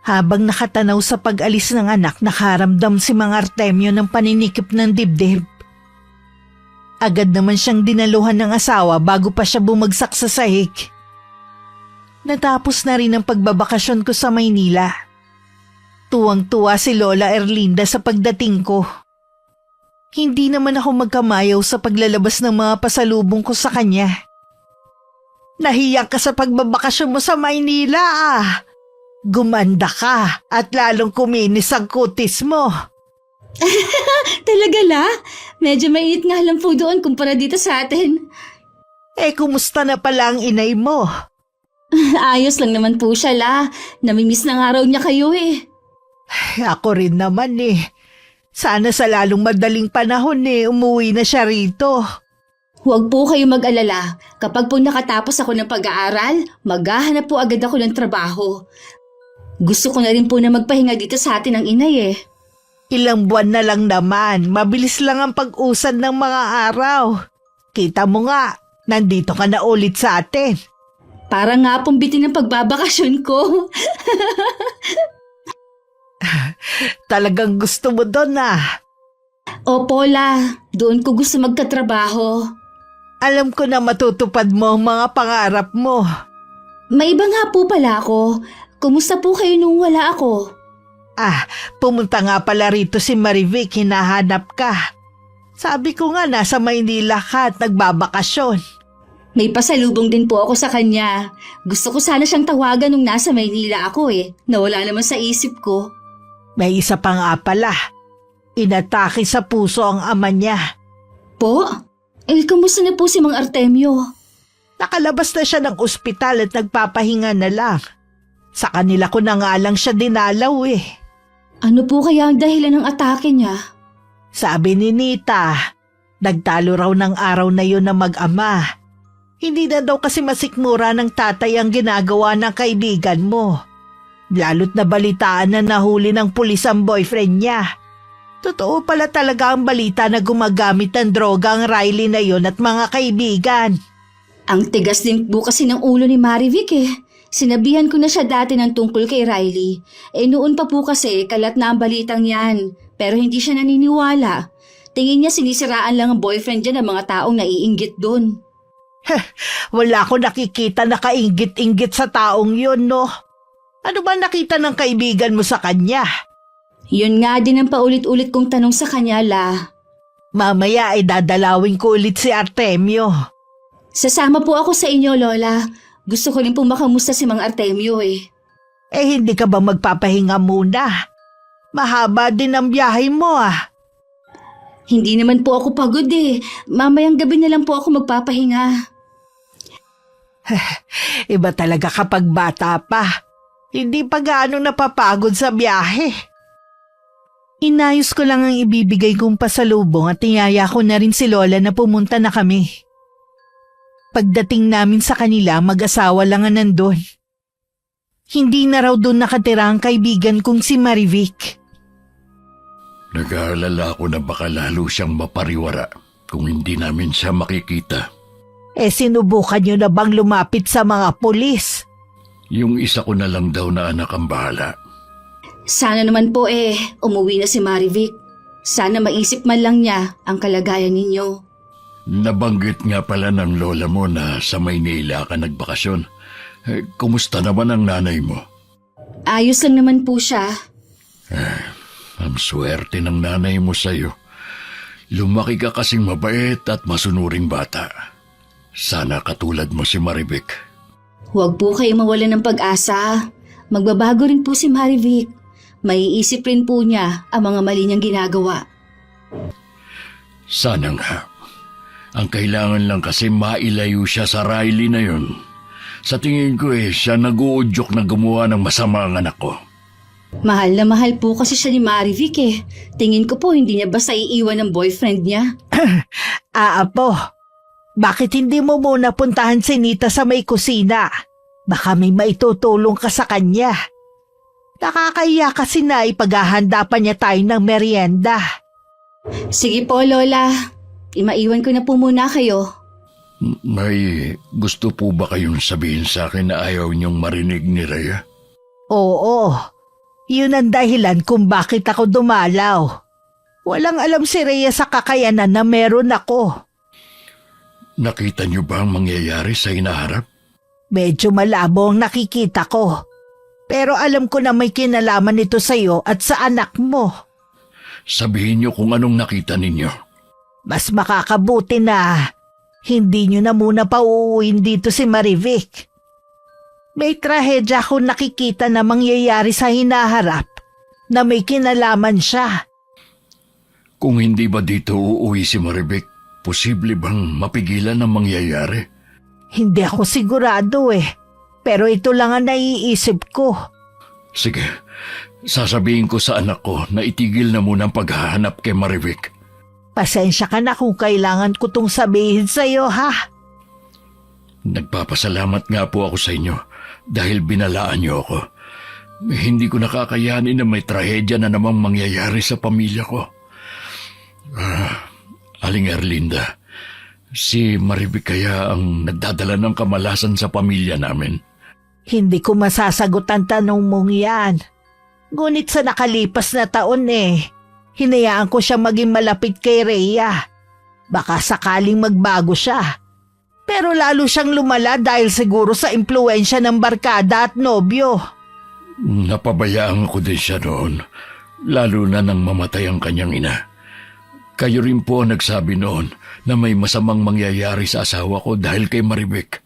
Habang nakatanaw sa pag-alis ng anak, nakaramdam si Mang Artemio ng paninikip ng dibdib. Agad naman siyang dinaluhan ng asawa bago pa siya bumagsak sa sahig. Natapos na rin ang pagbabakasyon ko sa Maynila. Tuwang-tuwa si Lola Erlinda sa pagdating ko. Hindi naman ako magkamayaw sa paglalabas ng mga pasalubong ko sa kanya. Nahiya ka sa pagbabakasyon mo sa Maynila ah. Gumanda ka at lalong kuminis ang kutis mo. Talaga la? Medyo mainit nga lang po doon kumpara dito sa atin. Kumusta na pala ang inay mo? Ayos lang naman po siya la. Namimiss na nga raw niya kayo eh. Ako rin naman eh. Sana sa lalong madaling panahon umuwi na siya rito. Huwag po kayo mag-alala. Kapag po nakatapos ako ng pag-aaral, maghahanap po agad ako ng trabaho. Gusto ko na rin po na magpahinga dito sa atin ng inay eh. Ilang buwan na lang naman. Mabilis lang ang pag-usad ng mga araw. Kita mo nga, nandito ka na ulit sa atin. Para nga pong bitin ng pagbabakasyon ko. Talagang gusto mo doon ah. Opo la, doon ko gusto magkatrabaho. Alam ko na matutupad mo ang mga pangarap mo. May iba nga po pala ako. Kumusta po kayo nung wala ako? Pumunta nga pala rito si Marivic, hinahanap ka. Sabi ko nga nasa Maynila ka at nagbabakasyon. May pasalubong din po ako sa kanya. Gusto ko sana siyang tawagan nung nasa Maynila ako eh. Nawala naman sa isip ko. May isa pa nga pala. Inatake sa puso ang ama niya. Po? Kamusta na po si Mang Artemio? Nakalabas na siya ng ospital at nagpapahinga na lang. Sa kanila ko na nga lang siya dinalaw eh. Ano po kaya ang dahilan ng atake niya? Sabi ni Nita, nagtalo raw ng araw na yun na mag-ama. Hindi na daw kasi masikmura ng tatay ang ginagawa ng kaibigan mo. Lalo't nabalitaan na nahuli ng pulis ang boyfriend niya. Totoo pala talaga ang balita na gumagamit ng droga ang Riley na yon at mga kaibigan. Ang tigas din po kasi ng ulo ni Marivic eh. Sinabihan ko na siya dati ng tungkol kay Riley. Noon pa po kasi kalat na ang balitang yan. Pero hindi siya naniniwala. Tingin niya sinisiraan lang ang boyfriend niya ng mga taong naiinggit doon. Wala ko nakikita na kainggit-inggit sa taong yun, no? Ano ba nakita ng kaibigan mo sa kanya? Yun nga din ang paulit-ulit kong tanong sa kanya, la. Mamaya ay dadalawin ko ulit si Artemio. Sasama po ako sa inyo, Lola. Gusto ko rin pong makamusta si Mang Artemio eh. Hindi ka ba magpapahinga muna? Mahaba din ang biyahe mo ah. Hindi naman po ako pagod eh. Mamayang gabi na lang po ako magpapahinga. Iba talaga kapag bata pa. Hindi pa gaano napapagod sa biyahe. Inayos ko lang ang ibibigay kong pasalubong at niyaya ko na rin si Lola na pumunta na kami. Pagdating namin sa kanila, mag-asawa lang ang nandun. Hindi na raw doon nakatira ang kaibigan kong si Marivic. Nag-aalala ako na baka lalo siyang mapariwara kung hindi namin siya makikita. Sinubukan niyo na bang lumapit sa mga pulis? Yung isa ko na lang daw na anak ang bahala. Sana naman po umuwi na si Marivic. Sana maisip man lang niya ang kalagayan ninyo. Nabanggit nga pala ng lola mo na sa Maynila ka nagbakasyon. Kumusta naman ang nanay mo? Ayos lang naman po siya. Ang swerte ng nanay mo sa'yo. Lumaki ka kasing mabait at masunuring bata. Sana katulad mo si Marivic. Huwag po kayo mawalan ng pag-asa. Magbabago rin po si Marivic. Maiisip rin po niya ang mga mali niyang ginagawa. Sana nga. Ang kailangan lang kasi mailayo siya sa Riley na yun. Sa tingin ko siya nag-uudyok na gumawa ng masama ang anak ko. Mahal na mahal po kasi siya ni Marivic eh. Tingin ko po hindi niya basta iiwan ng boyfriend niya. Apo, bakit hindi mo muna puntahan si Nita sa may kusina? Baka may maitutulong ka sa kanya. Nakakaiya kasi na ipaghahanda pa niya tayo ng merienda. Sige po, Lola. Imaiwan ko na po muna kayo. May gusto po ba kayong sabihin sa akin na ayaw niyong marinig ni Rhea? Oo, yun ang dahilan kung bakit ako dumalaw. Walang alam si Rhea sa kakayanan na meron ako. Nakita niyo ba ang mangyayari sa hinaharap? Medyo malabo ang nakikita ko. Pero alam ko na may kinalaman ito sa'yo at sa anak mo. Sabihin niyo kung anong nakita ninyo. Mas makakabuti na hindi nyo na muna pauuwin dito si Marivic. May trahedya akong nakikita na mangyayari sa hinaharap na may kinalaman siya. Kung hindi ba dito uuwi si Marivic, posible bang mapigilan ang mangyayari? Hindi ako sigurado pero ito lang ang naiisip ko. Sige, sasabihin ko sa anak ko na itigil na muna ang paghahanap kay Marivic. Pasensya ka na kung kailangan ko tong sabihin sa'yo, ha? Nagpapasalamat nga po ako sa inyo dahil binalaan niyo ako. Hindi ko nakakayanin na may trahedya na namang mangyayari sa pamilya ko. Aling Erlinda, si Marivic kaya ang nagdadala ng kamalasan sa pamilya namin. Hindi ko masasagot ang tanong mong yan. Ngunit sa nakalipas na taon hinayaan ko siya maging malapit kay Rhea. Baka sakaling magbago siya. Pero lalo siyang lumala dahil siguro sa impluensya ng barkada at nobyo. Napabayaan ko din siya noon, lalo na nang mamatay ang kanyang ina. Kayo rin po nagsabi noon na may masamang mangyayari sa asawa ko dahil kay Marivic.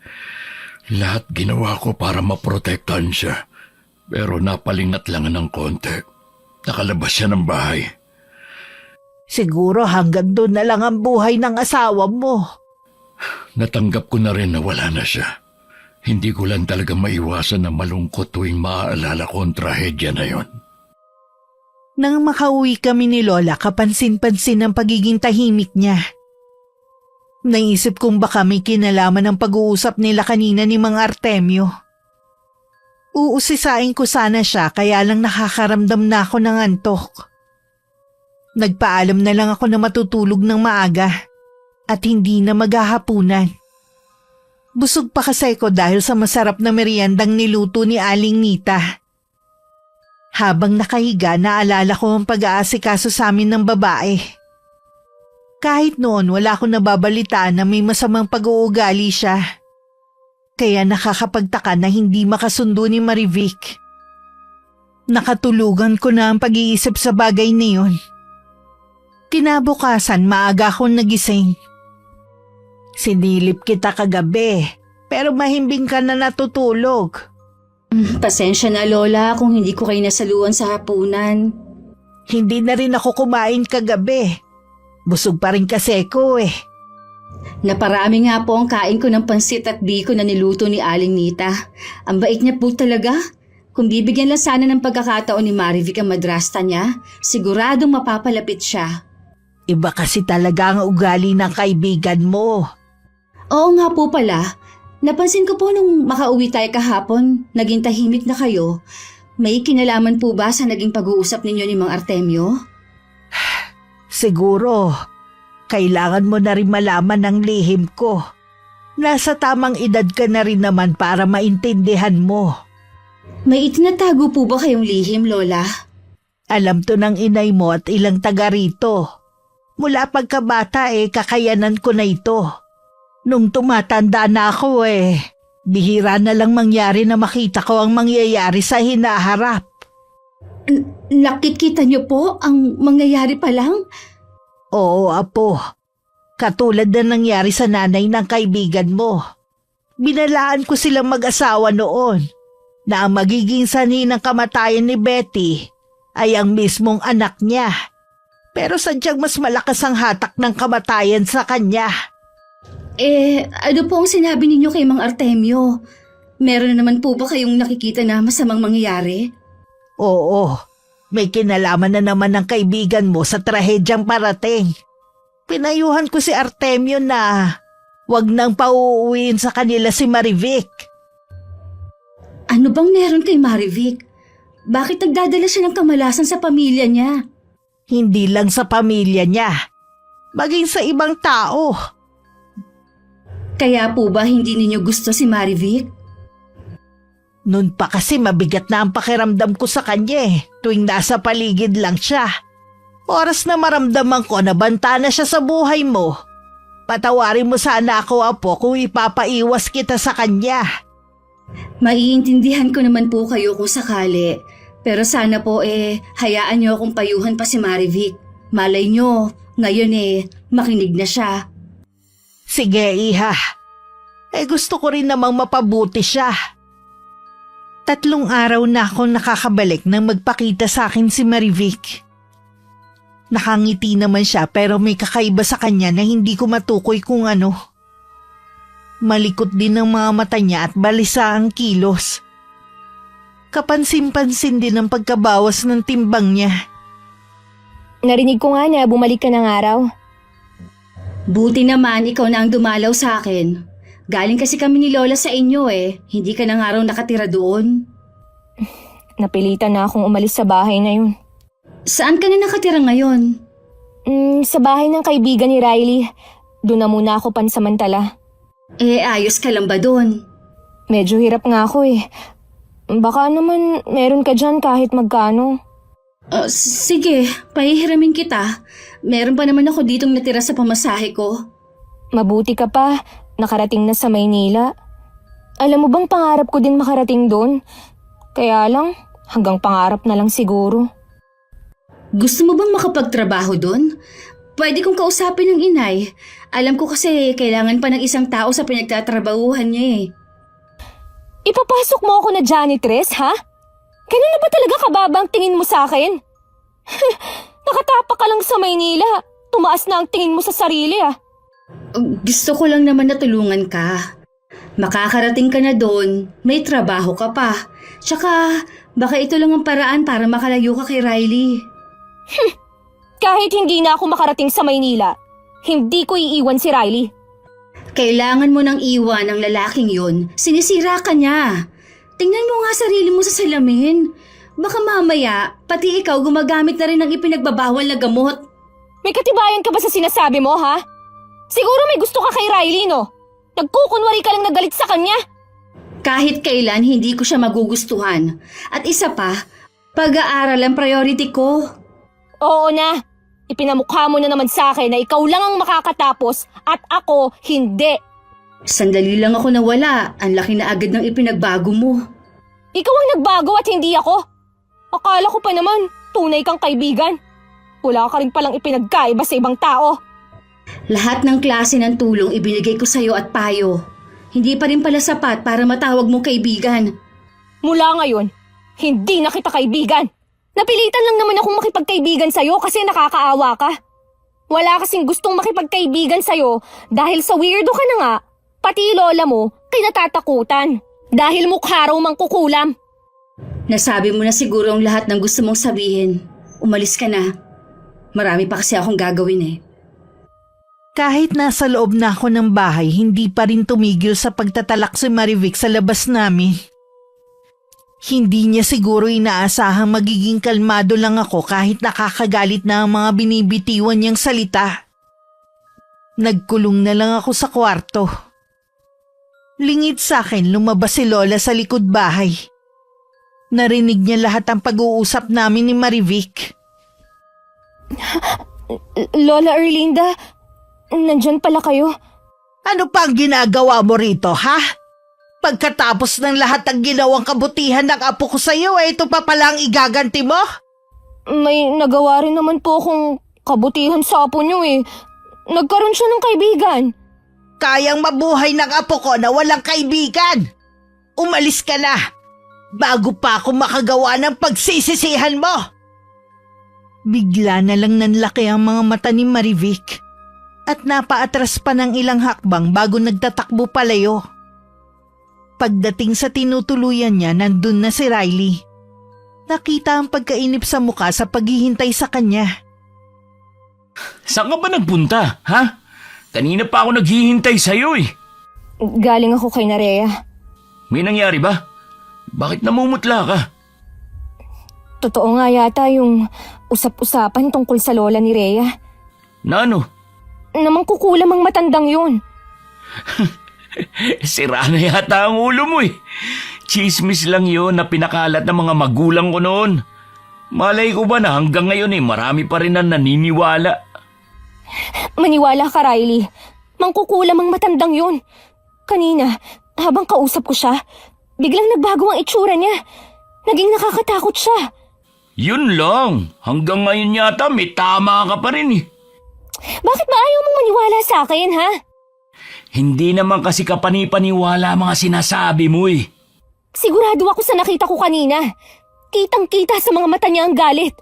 Lahat ginawa ko para maprotektahan siya. Pero napalingat lang ng konti. Nakalabas siya ng bahay. Siguro hanggang doon na lang ang buhay ng asawa mo. Natanggap ko na rin na wala na siya. Hindi ko lang talaga maiwasan na malungkot tuwing maaalala ko ang trahedya na yon. Nang makauwi kami ni Lola, kapansin-pansin ang pagiging tahimik niya. Naisip kong baka may kinalaman ang pag-uusap nila kanina ni Mang Artemio. Uusisain ko sana siya kaya lang nakakaramdam na ako ng antok. Nagpaalam na lang ako na matutulog ng maaga at hindi na maghahapunan. Busog pa kasi ko dahil sa masarap na meriendang niluto ni Aling Nita. Habang nakahiga, naalala ko ang pag-aasikaso sa amin ng babae. Kahit noon wala akong nababalitaan na may masamang pag-uugali siya. Kaya nakakapagtaka na hindi makasundo ni Marivic. Nakatulugan ko na ang pag-iisip sa bagay na yun. Kinabukasan maaga akong nagising. Sinilip kita kagabi, pero mahimbing ka na natutulog. Pasensya na, Lola, kung hindi ko kayo nasaluan sa hapunan. Hindi na rin ako kumain kagabi. Busog pa rin kasi ko Naparami nga po ang kain ko ng pansit at biko na niluto ni Aling Nita. Ang bait niya po talaga. Kung bibigyan lang sana ng pagkakataon ni Marivic ang madrasta niya, siguradong mapapalapit siya. Iba kasi talaga ang ugali ng kaibigan mo. Oo nga po pala. Napansin ko po nung makauwi tayo kahapon, naging tahimik na kayo. May kinalaman po ba sa naging pag-uusap ninyo ni Mang Artemio? Siguro, kailangan mo na rin malaman ang lihim ko. Nasa tamang edad ka na rin naman para maintindihan mo. May itinatago po ba kayong lihim, Lola? Alam to ng inay mo at ilang taga rito. Mula pagkabata kakayanan ko na ito. Nung tumatanda na ako bihira na lang mangyari na makita ko ang mangyayari sa hinaharap. Nakikita niyo po ang mangyayari pa lang? Oo, apo. Katulad na nangyari sa nanay ng kaibigan mo. Binalaan ko silang mag-asawa noon na ang magiging sanhi ng kamatayan ni Betty ay ang mismong anak niya. Pero sadyang mas malakas ang hatak ng kamatayan sa kanya. Ano po ang sinabi ninyo kay Mang Artemio? Meron na naman po ba kayong nakikita na masamang mangyayari? Oo, may kinalaman na naman ng kaibigan mo sa trahedyang parating. Pinayuhan ko si Artemio na wag nang pauuwiin sa kanila si Marivic. Ano bang meron kay Marivic? Bakit nagdadala siya ng kamalasan sa pamilya niya? Hindi lang sa pamilya niya, maging sa ibang tao. Kaya po ba hindi ninyo gusto si Marivic? Noon pa kasi mabigat na ang pakiramdam ko sa kanya tuwing nasa paligid lang siya. Oras na maramdaman ko na banta na siya sa buhay mo. Patawarin mo sana ako, Apo, kung ipapaiwas kita sa kanya. Maiintindihan ko naman po kayo kung sakali. Pero sana po hayaan niyo akong payuhan pa si Marivic. Malay niyo, ngayon makinig na siya. Sige, Iha. Gusto ko rin namang mapabuti siya. 3 araw na akong nakakabalik nang magpakita sa akin si Marivic. Nakangiti naman siya pero may kakaiba sa kanya na hindi ko matukoy kung ano. Malikot din ang mga mata niya at balisa ang kilos. Kapansin-pansin din ang pagkabawas ng timbang niya. Narinig ko nga na bumalik ka ng araw. Buti naman ikaw na ang dumalaw sa akin. Galing kasi kami ni Lola sa inyo Hindi ka na nga raw nakatira doon. Napilitan na akong umalis sa bahay na yun. Saan ka na nakatira ngayon? Sa bahay ng kaibigan ni Riley. Doon na muna ako pansamantala. Ayos ka lang ba doon? Medyo hirap nga ako Baka naman meron ka dyan kahit magkano. Sige, pahihiramin kita. Meron pa naman ako ditong natira sa pamasahe ko. Mabuti ka pa, nakarating na sa Maynila. Alam mo bang pangarap ko din makarating doon? Kaya lang, hanggang pangarap na lang siguro. Gusto mo bang makapagtrabaho doon? Pwede kong kausapin ng inay. Alam ko kasi kailangan pa ng isang tao sa pinagtatrabahuhan niya Ipapasok mo ako na janitress, ha? Ganun na ba talaga kababang tingin mo sa akin? Nakatapak ka lang sa Maynila. Tumaas na ang tingin mo sa sarili, Gusto ko lang naman na tulungan ka. Makakarating ka na doon, may trabaho ka pa. Tsaka, baka ito lang ang paraan para makalayo ka kay Riley. Kahit hindi na ako makarating sa Maynila, hindi ko iiwan si Riley. Kailangan mo nang iwan ang lalaking yon. Sinisira ka niya. Tingnan mo nga sarili mo sa salamin. Baka mamaya, pati ikaw gumagamit na rin ng ipinagbabawal na gamot. May katibayan ka ba sa sinasabi mo, ha? Siguro may gusto ka kay Riley, no? Nagkukunwari ka lang na galit sa kanya. Kahit kailan, hindi ko siya magugustuhan. At isa pa, pag-aaral ang priority ko. Oo na. Ipinamukha mo na naman sa akin na ikaw lang ang makakatapos at ako hindi. Sandali lang ako nawala. Ang laki na agad ng ipinagbago mo. Ikaw ang nagbago at hindi ako. Akala ko pa naman, tunay kang kaibigan. Wala ka rin palang ipinagkaiba sa ibang tao. Lahat ng klase ng tulong ibinigay ko sa'yo at payo. Hindi pa rin pala sapat para matawag mo kaibigan. Mula ngayon, hindi na kita kaibigan. Napilitan lang naman akong makipagkaibigan sa'yo kasi nakakaawa ka. Wala kasing gustong makipagkaibigan sa'yo dahil sa weirdo ka na nga, pati lola mo kinatatakutan. Dahil mukha raw mangkukulam. Nasabi mo na siguro ang lahat ng gusto mong sabihin. Umalis ka na. Marami pa kasi akong gagawin Kahit nasa loob na ako ng bahay, hindi pa rin tumigil sa pagtatalak si Marivic sa labas namin. Hindi niya siguro inaasahang magiging kalmado lang ako kahit nakakagalit na ang mga binibitiwan niyang salita. Nagkulong na lang ako sa kwarto. Lingid sa akin lumabas si Lola sa likod bahay. Narinig niya lahat ang pag-uusap namin ni Marivic. Lola Erlinda, nandyan pala kayo. Ano pa ang ginagawa mo rito, ha? Pagkatapos ng lahat ng ginawang kabutihan ng apo ko sa'yo, ito pa pala ang igaganti mo? May nagawa rin naman po akong kabutihan sa apo niyo Nagkaroon siya ng kaibigan. Kayang mabuhay ng apo ko na walang kaibigan. Umalis ka na, bago pa ako makagawa ng pagsisisihan mo. Bigla na lang nanlaki ang mga mata ni Marivic at napaatras pa ng ilang hakbang bago nagtatakbo palayo. Pagdating sa tinutuluyan niya, nandun na si Riley. Nakita ang pagkainip sa muka sa paghihintay sa kanya. Saan ka ba nagpunta, ha? Kanina pa ako naghihintay sa'yo Galing ako kay Narea. May nangyari ba? Bakit namumutla ka? Totoo nga yata yung usap-usapan tungkol sa lola ni Rhea. Na ano? Namang kukulam ang matandang yun. Sira na yata ang ulo mo eh. Chismis lang yon na pinakalat ng mga magulang ko noon. Malay ko ba na hanggang ngayon marami pa rin ang naniniwala. Maniwala ka, Riley. Mangkukulam ang matandang yun. Kanina, habang kausap ko siya, biglang nagbago ang itsura niya. Naging nakakatakot siya. Yun lang. Hanggang ngayon yata may tama ka pa rin eh. Bakit ba ayaw mong maniwala sa akin, ha? Hindi naman kasi kapani-paniwala mga sinasabi mo eh. Sigurado ako sa nakita ko kanina. Kitang-kita sa mga mata niya ang galit.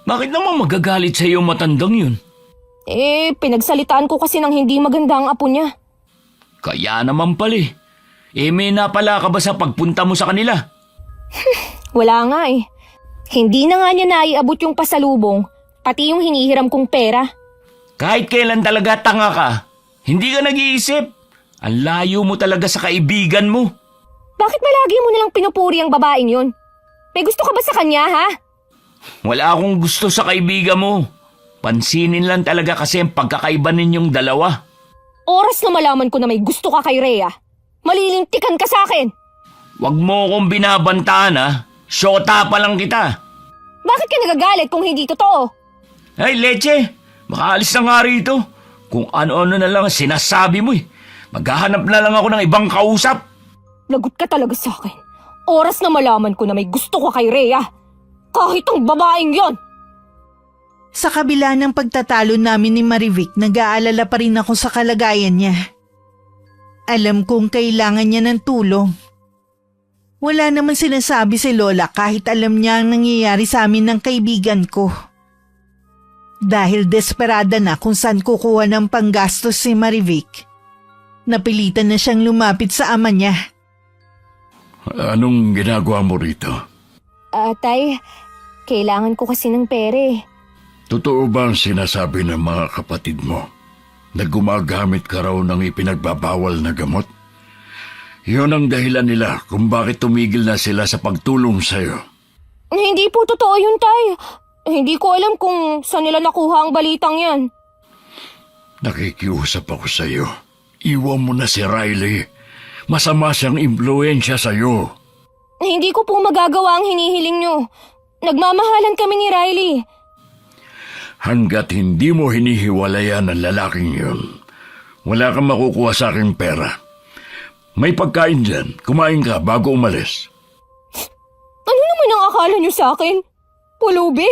Bakit naman magagalit sa iyo matandang yun? Pinagsalitaan ko kasi ng hindi maganda ang apo niya. Kaya naman pala eh. May napala ka ba sa pagpunta mo sa kanila? Wala nga eh. Hindi na nga niya naiabot yung pasalubong, pati yung hinihiram kong pera. Kahit kailan talaga tanga ka, hindi ka nag-iisip. Ang layo mo talaga sa kaibigan mo. Bakit malagi mo nalang pinupuri ang babaeng yun? May gusto ka ba sa kanya, ha? Wala akong gusto sa kaibigan mo. Pansinin lang talaga kasi ang pagkakaiba ninyong dalawa. Oras na malaman ko na may gusto ka kay Rhea, malilintikan ka sa akin. Huwag mo akong binabantaan ha. Syota pa lang kita. Bakit ka nagagalit kung hindi totoo? Ay, Leche, makaalis na nga rito. Kung ano-ano na lang ang sinasabi mo eh. Maghahanap na lang ako ng ibang kausap. Lagot ka talaga sa akin. Oras na malaman ko na may gusto ka kay Rhea. Kahit ang babaeng yon. Sa kabila ng pagtatalo namin ni Marivic, nag-aalala pa rin ako sa kalagayan niya. Alam kong kailangan niya ng tulong. Wala naman sinasabi si Lola kahit alam niya ang nangyayari sa amin ng kaibigan ko. Dahil desperada na kung saan kukuha ng panggastos si Marivic, napilitan na siyang lumapit sa ama niya. Anong ginagawa mo rito? Tay, kailangan ko kasi ng pere. Totoo ba ang sinasabi ng mga kapatid mo na gumagamit ka raw ng ipinagbabawal na gamot? Yun ang dahilan nila kung bakit tumigil na sila sa pagtulong sa'yo. Hindi po totoo yun, Tay. Hindi ko alam kung saan nila nakuha ang balitang yan. Nakikiusap ako sa'yo. Iwan mo na si Riley. Masama siyang impluensya sa'yo. Hindi ko po magagawa ang hinihiling nyo. Nagmamahalan kami ni Riley. Hanggat hindi mo hinihiwalayan ang lalaking yun, wala kang makukuha sa aking pera. May pagkain dyan. Kumain ka bago umalis. Ano naman ang akala nyo sa akin? Pulubi?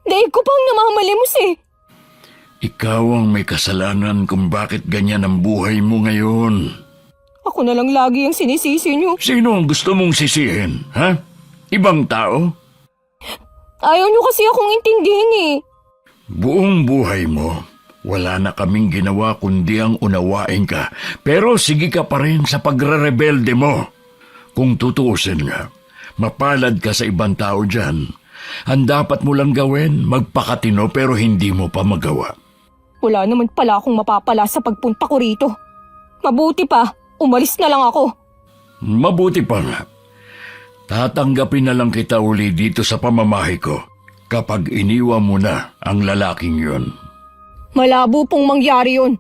Dahil ko pang namamalimos eh. Ikaw ang may kasalanan kung bakit ganyan ang buhay mo ngayon. Ako na lang lagi ang sinisisi nyo. Sino ang gusto mong sisihin, ha? Ibang tao? Ayaw nyo kasi akong intindihin eh. Buong buhay mo, wala na kaming ginawa kundi ang unawain ka. Pero sige ka pa rin sa pagre-rebelde mo. Kung tutuusin nga, mapalad ka sa ibang tao dyan. Ang dapat mo lang gawin, magpakatino pero hindi mo pa magawa. Wala naman pala akong mapapala sa pagpunta ko rito. Mabuti pa, umalis na lang ako. Mabuti pa nga. Tatanggapin na lang kita uli dito sa pamamahay ko kapag iniwan mo na ang lalaking yun. Malabo pong mangyari yun.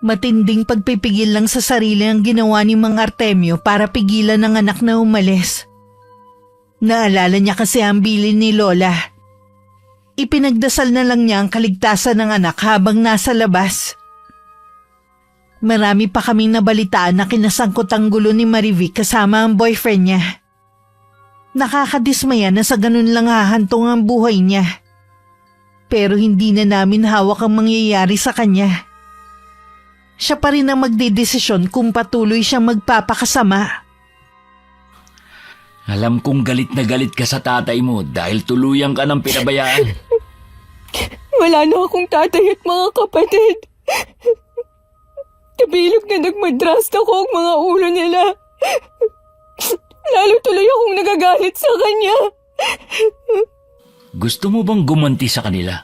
Matinding pagpipigil lang sa sarili ang ginawa ni Mang Artemio para pigilan ng anak na umalis. Naalala niya kasi ang bilin ni Lola. Ipinagdasal na lang niya ang kaligtasan ng anak habang nasa labas. Marami pa kaming nabalitaan na kinasangkot ang gulo ni Marivic kasama ang boyfriend niya. Nakakadismaya na sa ganun lang hahantong ang buhay niya. Pero hindi na namin hawak ang mangyayari sa kanya. Siya pa rin ang magdedesisyon kung patuloy siyang magpapakasama. Alam kong galit na galit ka sa tatay mo dahil tuluyan ka ng pinabayaan. Wala na akong tatay at mga kapatid. Nabilog na nagmadrasta ko ang mga ulo nila. Lalo tuloy akong nagagalit sa kanya. Gusto mo bang gumanti sa kanila?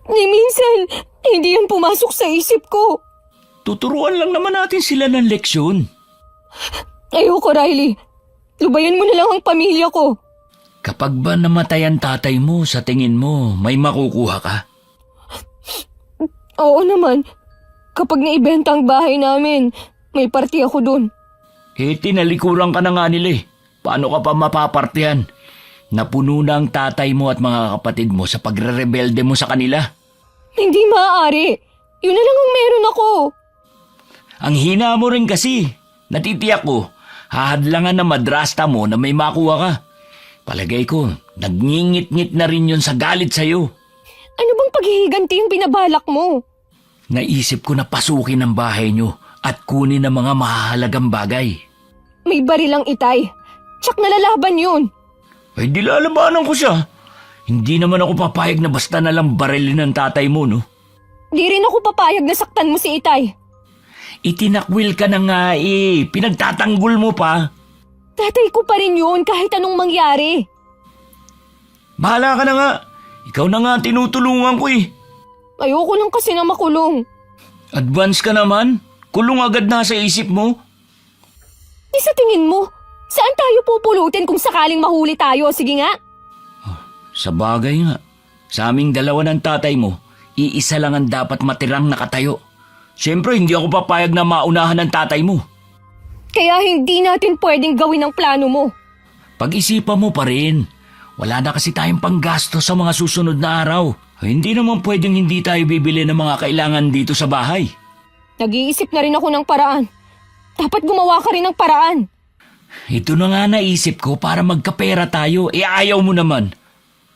Ni minsan, hindi yan pumasok sa isip ko. Tuturuan lang naman natin sila ng leksyon. Ayoko, Riley. Lubayan mo na lang ang pamilya ko. Kapag ba namatay ang tatay mo, sa tingin mo, may makukuha ka? Oo naman. Kapag naibenta ang bahay namin, may party ako dun. Tinalikuran ka na nga nila eh. Paano ka pa mapapartihan? Napuno na ang tatay mo at mga kapatid mo sa pagre-rebelde mo sa kanila. Hindi maaari. Yun na lang ang meron ako. Ang hina mo rin kasi. Natitiyak ko, hahadlangan na madrasta mo na may makuha ka. Palagay ko, nagngingit-ngit na rin yun sa galit sa'yo. Ano bang paghihiganti yung binabalak mo? Naisip ko na pasukin ang bahay nyo at kunin ang mga mahalagang bagay. May barilang itay. Tsak nalalaban yun. Ay di lalabanan ko siya. Hindi naman ako papayag na basta na lang barilin ng tatay mo, no? Di rin ako papayag na saktan mo si itay. Itinakwil ka na nga eh. Pinagtatanggol mo pa. Tatay ko pa rin yun kahit anong mangyari. Bahala ka na nga. Ikaw na nga tinutulungan ko eh. Ayoko lang kasi na makulong. Advance ka naman. Kulong agad na sa isip mo. Di sa tingin mo, saan tayo pupulutin kung sakaling mahuli tayo? Sige nga. Sa bagay nga. Sa aming dalawa ng tatay mo, iisa lang ang dapat matirang nakatayo. Siyempre, hindi ako papayag na maunahan ng tatay mo. Kaya hindi natin pwedeng gawin ang plano mo. Pag-isipan mo pa rin. Wala na kasi tayong panggasto sa mga susunod na araw. Hindi naman pwedeng hindi tayo bibili ng mga kailangan dito sa bahay. Nag-iisip na rin ako ng paraan. Dapat gumawa ka rin ng paraan. Ito na nga naisip ko para magkapera tayo. Ayaw mo naman.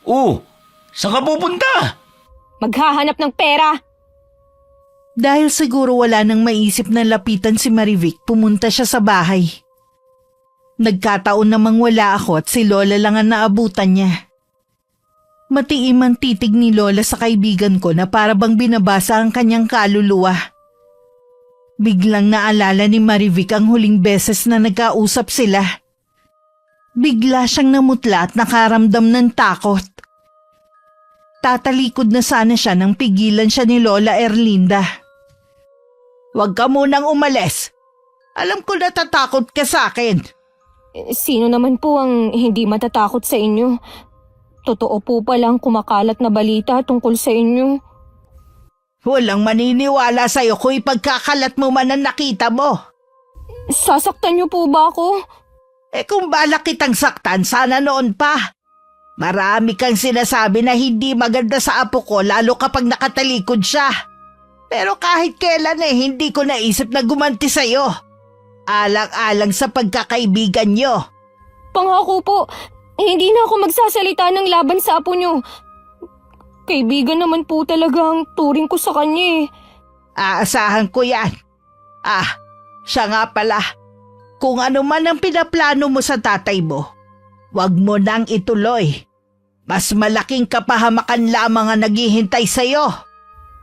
Oh, saan ka pupunta? Maghahanap ng pera. Dahil siguro wala nang maisip na lapitan si Marivic, pumunta siya sa bahay. Nagkataon namang wala ako at si Lola lang ang naabutan niya. Matiim ang titig ni Lola sa kaibigan ko na para bang binabasa ang kanyang kaluluwa. Biglang naalala ni Marivic ang huling beses na nagkausap sila. Bigla siyang namutla at nakaramdam ng takot. Tatalikod na sana siya nang pigilan siya ni Lola Erlinda. Huwag ka munang umalis. Alam ko natatakot ka sa akin. Sino naman po ang hindi matatakot sa inyo? Totoo po palang kumakalat na balita tungkol sa inyo. Walang maniniwala sa'yo kung ipagkakalat mo man ang nakita mo. Sasaktan niyo po ba ako? Kung balak kitang saktan, sana noon pa. Marami kang sinasabi na hindi maganda sa apo ko lalo kapag nakatalikod siya. Pero kahit kailan hindi ko naisip na gumanti sa'yo. Alang-alang sa pagkakaibigan nyo. Pangako po, hindi na ako magsasalita ng laban sa apo niyo. Kaibigan naman po talaga ang turing ko sa kanya eh. Aasahan ko yan. Siya nga pala. Kung ano man ang pinaplano mo sa tatay mo, wag mo nang ituloy. Mas malaking kapahamakan lamang ang naghihintay sa'yo.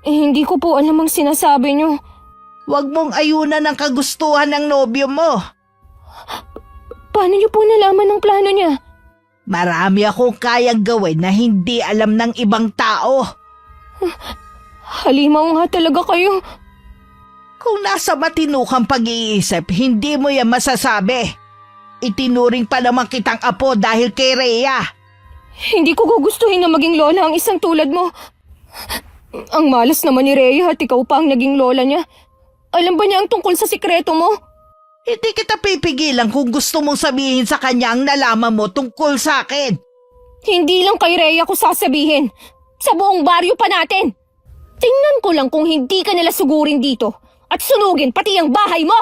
Hindi ko po alam ang sinasabi niyo. Wag mong ayunan ang kagustuhan ng nobyo mo. Paano niyo po nalaman ang plano niya? Marami akong kayang gawin na hindi alam ng ibang tao. Halimaw nga talaga kayo. Kung nasa matinukang pag-iisip, hindi mo yan masasabi. Itinuring pa naman kitang apo dahil kay Rhea. Hindi ko gugustuhin na maging lola ang isang tulad mo. Ang malas naman ni Rhea at ikaw pa ang naging lola niya. Alam ba niya ang tungkol sa sikreto mo? Hindi kita pipigilan kung gusto mong sabihin sa kanya ang nalaman mo tungkol sa akin. Hindi lang kay Rhea ko sasabihin. Sa buong baryo pa natin. Tingnan ko lang kung hindi ka nila sugurin dito at sunugin pati ang bahay mo.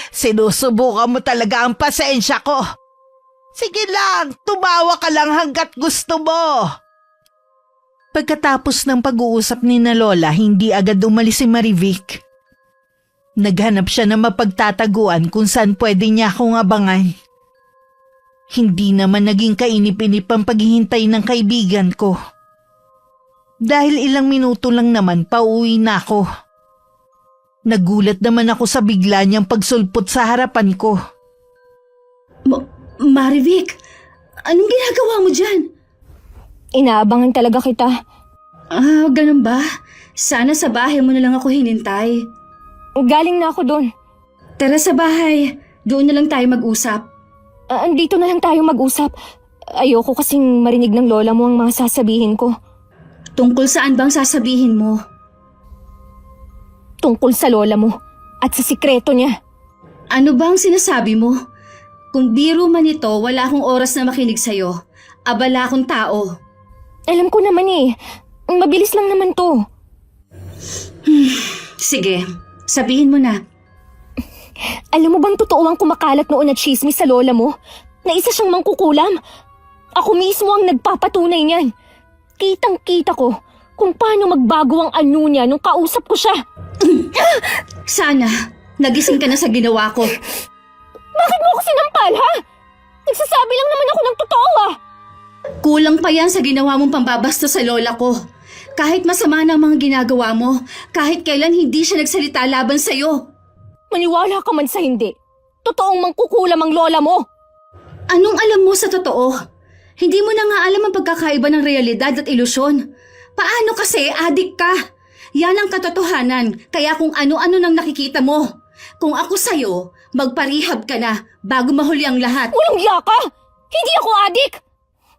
Sinusubukan mo talaga ang pasensya ko. Sige lang, tumawa ka lang hanggat gusto mo. Pagkatapos ng pag-uusap ni na Lola, hindi agad umalis si Marivic. Naghanap siya ng mapagtataguan kung saan pwede niya akong abangan. Hindi naman naging kainip-inip ang paghihintay ng kaibigan ko. Dahil ilang minuto lang naman pauwi na ako. Nagulat naman ako sa bigla niyang pagsulpot sa harapan ko. Marivic, anong ginagawa mo dyan? Inaabangan talaga kita. Ganun ba? Sana sa bahay mo na lang ako hinintay. Galing na ako doon. Tara sa bahay. Doon na lang tayo mag-usap. Andito na lang tayo mag-usap. Ayoko kasing marinig ng lola mo ang mga sasabihin ko. Tungkol saan bang sasabihin mo? Tungkol sa lola mo at sa sikreto niya. Ano bang sinasabi mo? Kung biro man ito, wala akong oras na makinig sa'yo. Abala akong tao. Alam ko naman eh. Mabilis lang naman to. Sige, sabihin mo na. Alam mo bang totoo ang kumakalat noon na chismis sa lola mo? Na isa siyang mangkukulam? Ako mismo ang nagpapatunay niyan. Kitang-kita ko kung paano magbago ang anyo niya nung kausap ko siya. Sana, nagising ka na sa ginawa ko. Bakit mo ako sinampal, ha? Nagsasabi lang naman ako ng totoo, ah. Kulang pa yan sa ginawa mong pambabasta sa lola ko. Kahit masama na ang mga ginagawa mo, kahit kailan hindi siya nagsalita laban sa'yo. Maniwala ka man sa hindi. Totoong mangkukulam ang lola mo. Anong alam mo sa totoo? Hindi mo na nga alam ang pagkakaiba ng realidad at ilusyon. Paano kasi adik ka? Yan ang katotohanan, kaya kung ano-ano nang nakikita mo. Kung ako sa'yo, magparehab ka na bago mahuli ang lahat. Walang iya ka! Hindi ako adik!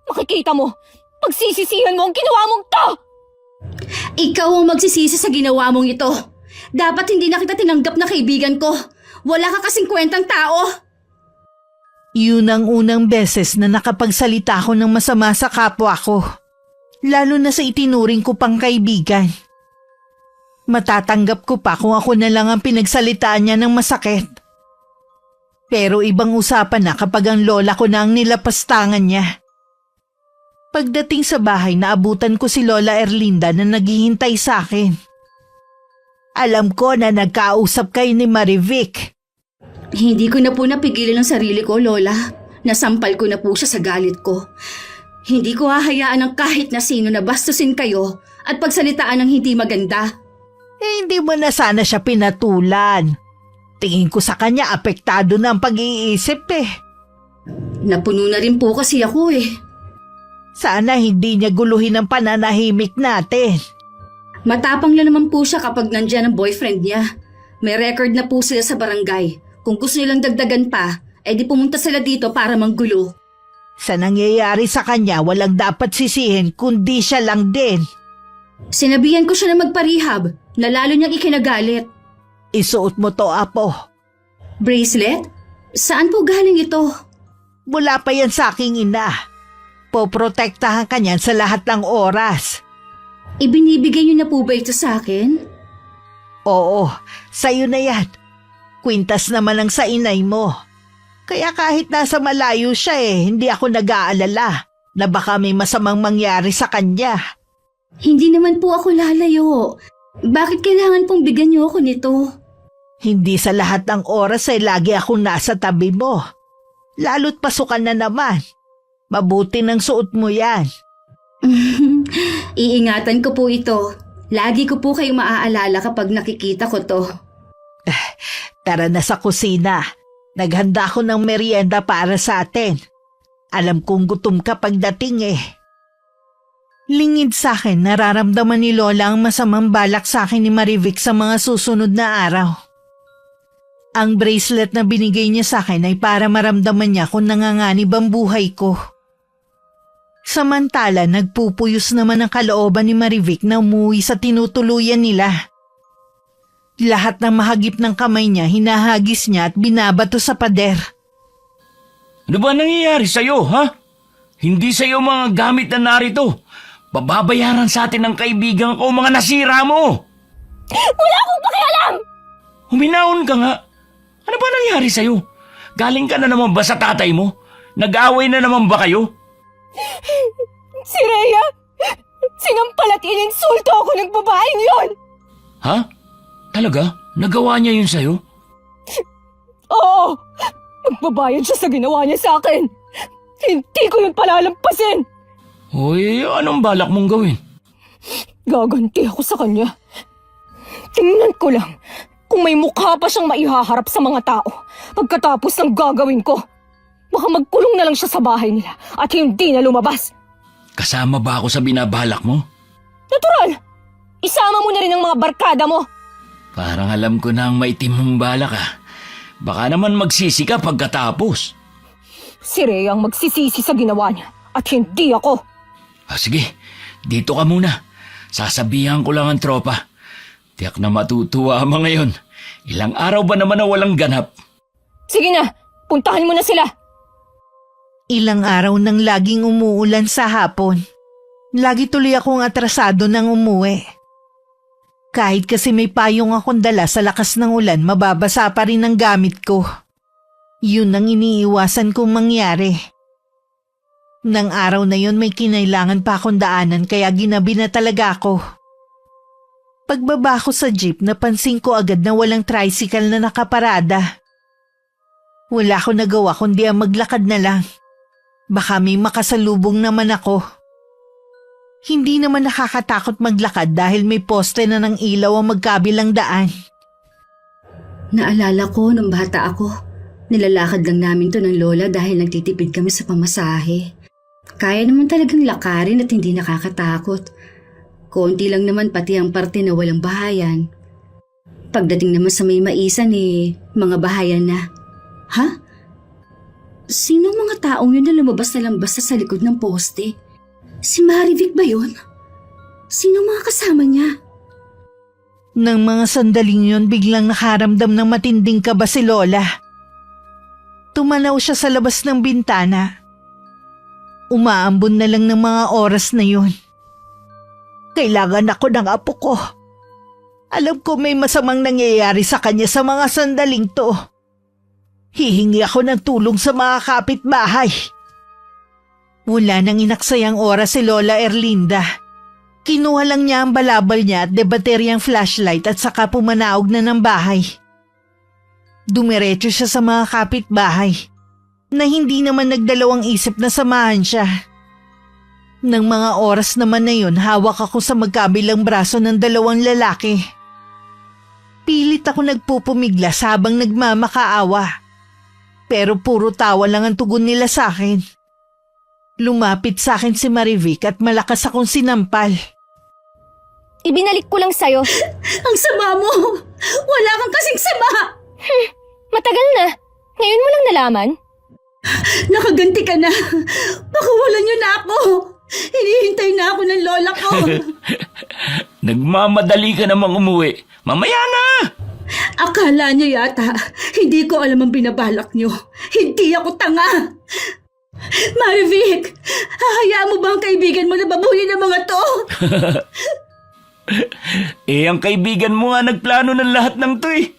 Makikita mo, pagsisisihan mo ang ginawa mong to! Ikaw ang magsisisi sa ginawa mong ito. Dapat hindi na kita tinanggap na kaibigan ko. Wala ka kasing kwentang tao. Yun ang unang beses na nakapagsalita ako ng masama sa kapwa ko. Lalo na sa itinuring ko pang kaibigan. Matatanggap ko pa kung ako na lang ang pinagsalitaan niya ng masakit. Pero ibang usapan na kapag ang lola ko na ang nilapastangan niya. Pagdating sa bahay, naabutan ko si Lola Erlinda na naghihintay sa akin. Alam ko na nagkausap kayo ni Marivic. Hindi ko na po napigilan ang sarili ko, Lola. Nasampal ko na po siya sa galit ko. Hindi ko hahayaan ng kahit na sino na bastusin kayo at pagsalitaan ng hindi maganda. Hindi mo na sana siya pinatulan. Tingin ko sa kanya apektado na ang pag-iisip eh. Napuno na rin po kasi ako eh. Sana hindi niya guluhin ang pananahimik natin. Matapang lang naman po siya kapag nandyan ang boyfriend niya. May record na po sila sa barangay. Kung gusto nilang dagdagan pa, edi pumunta sila dito para manggulo. Sa nangyayari sa kanya, walang dapat sisihin kundi siya lang din. Sinabihan ko siya na magparehab, na lalo niyang ikinagalit. Isuot mo to, Apo. Bracelet? Saan po galing ito? Mula pa yan sa aking ina. Poprotektahan ka niyan sa lahat ng oras. Ibinibigay niyo na po ba ito sa akin? Oo, sa'yo na yan. Kwintas naman ang sa inay mo. Kaya kahit nasa malayo siya hindi ako nag-aalala na baka may masamang mangyari sa kanya. Hindi naman po ako lalayo. Bakit kailangan pong bigyan niyo ako nito? Hindi sa lahat ng oras lagi akong nasa tabi mo. Lalo't pasukan na naman. Mabuti nang suot mo yan. Iingatan ko po ito. Lagi ko po kayong maaalala kapag nakikita ko to. Tara na sa kusina. Naghanda ako ng merienda para sa atin. Alam kong gutom ka pagdating Lingid sa akin, nararamdaman ni Lola ang masamang balak sa akin ni Marivic sa mga susunod na araw. Ang bracelet na binigay niya sa akin ay para maramdaman niya kung nanganganib ang buhay ko. Samantala, nagpupuyos naman ang kalooban ni Marivic na umuwi sa tinutuluyan nila. Lahat ng mahagip ng kamay niya, hinahagis niya at binabato sa pader. Ano ba nangyayari sa'yo, ha? Hindi sa'yo mga gamit na narito. Bababayaran sa atin ng kaibigan ko mga nasira mo. Wala akong pakialam! Huminahon ka nga. Ano ba nangyari sa'yo? Galing ka na naman ba sa tatay mo? Nag-away na naman ba kayo? Si Rhea! Sinampal at ininsulto ako ng babaeng yon! Ha? Talaga? Nagawa niya yun sa'yo? Oo! Magbabayad siya sa ginawa niya sa akin! Hindi ko yun palalampasin! Hoy, anong balak mong gawin? Gaganti ako sa kanya. Tingnan ko lang kung may mukha pa siyang maihaharap sa mga tao pagkatapos ng gagawin ko. Baka magkulong na lang siya sa bahay nila at hindi na lumabas. Kasama ba ako sa binabalak mo? Natural! Isama mo na rin ang mga barkada mo. Parang alam ko na ang maitim mong balak ah. Baka naman magsisi ka pagkatapos. Si Rhea ang magsisisi sa ginawa niya at hindi ako. Sige, dito ka muna. Sasabihan ko lang ang tropa. Tiyak na matutuwa ang mga yon. Ilang araw ba naman na walang ganap? Sige na, puntahan mo na sila. Ilang araw nang laging umuulan sa hapon. Lagi tuloy akong atrasado nang umuwi. Kahit kasi may payong akong dala sa lakas ng ulan, mababasa pa rin ang gamit ko. Yun ang iniiwasan kong mangyari. Nang araw na yun may kinailangan pa akong daanan kaya ginabi na talaga ako. Pagbaba ko sa jeep, napansin ko agad na walang tricycle na nakaparada. Wala ko nagawa kundi ang maglakad na lang. Baka may makasalubong naman ako. Hindi naman nakakatakot maglakad dahil may poste na ng ilaw ang magkabilang daan. Naalala ko nung bata ako, nilalakad lang namin to ng lola dahil nagtitipid kami sa pamasahe. Kaya naman talagang lakarin at hindi nakakatakot. Konti lang naman pati ang parte na walang bahayan. Pagdating naman sa may maisan mga bahayan na. Ha? Sino mga taong yun na lumabas na lang basta sa likod ng poste? Si Marivic ba yun? Sino mga kasama niya? Nang mga sandaling yun, biglang nakaramdam ng matinding kaba si Lola. Tumanaw siya sa labas ng bintana. Umaambon na lang ng mga oras na yun. Kailangan ako ng apo ko. Alam ko may masamang nangyayari sa kanya sa mga sandaling to. Hihingi ako ng tulong sa mga kapitbahay. Wala nang inaksayang oras si Lola Erlinda. Kinuha lang niya ang balabal niya at debateryang flashlight at saka pumanaog na ng bahay. Dumiretso siya sa mga kapitbahay na hindi naman nagdalawang isip na samahan siya. Nang mga oras naman na yun, hawak ako sa magkabilang braso ng dalawang lalaki. Pilit ako nagpupumiglas habang nagmamakaawa. Pero puro tawa lang ang tugon nila sa akin. Lumapit sa akin si Marivic at malakas akong sinampal. Ibinalik ko lang sa'yo. Ang sama mo! Wala kang kasing sama! Matagal na. Ngayon mo lang nalaman. Nakaganti ka na! Pakawalan niyo na ako! Hinihintay na ako ng lola ko! Nagmamadali ka namang umuwi. Mamaya na! Akala niyo yata, hindi ko alam ang binabalak niyo. Hindi ako tanga! Marivic, hahayaan mo ba ang kaibigan mo na babuhin ng mga to? Ang kaibigan mo nga nagplano ng lahat ng to eh.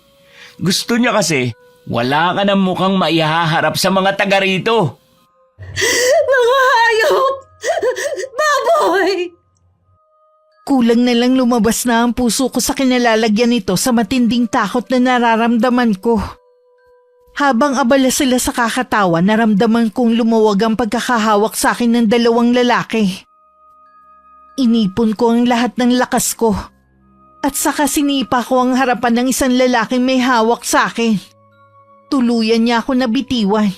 Gusto niya kasi, wala ka ng mukhang maihaharap sa mga taga rito. Mga hayop! Baboy! Kulang na lang lumabas na ang puso ko sa kinalalagyan nito sa matinding takot na nararamdaman ko. Habang abala sila sa kakatawa, naramdaman kong lumuwag ang pagkakahawak sa akin ng dalawang lalaki. Inipon ko ang lahat ng lakas ko at saka sinipa ko ang harapan ng isang lalaking may hawak sa akin. Tuluyan niya ako nabitiwan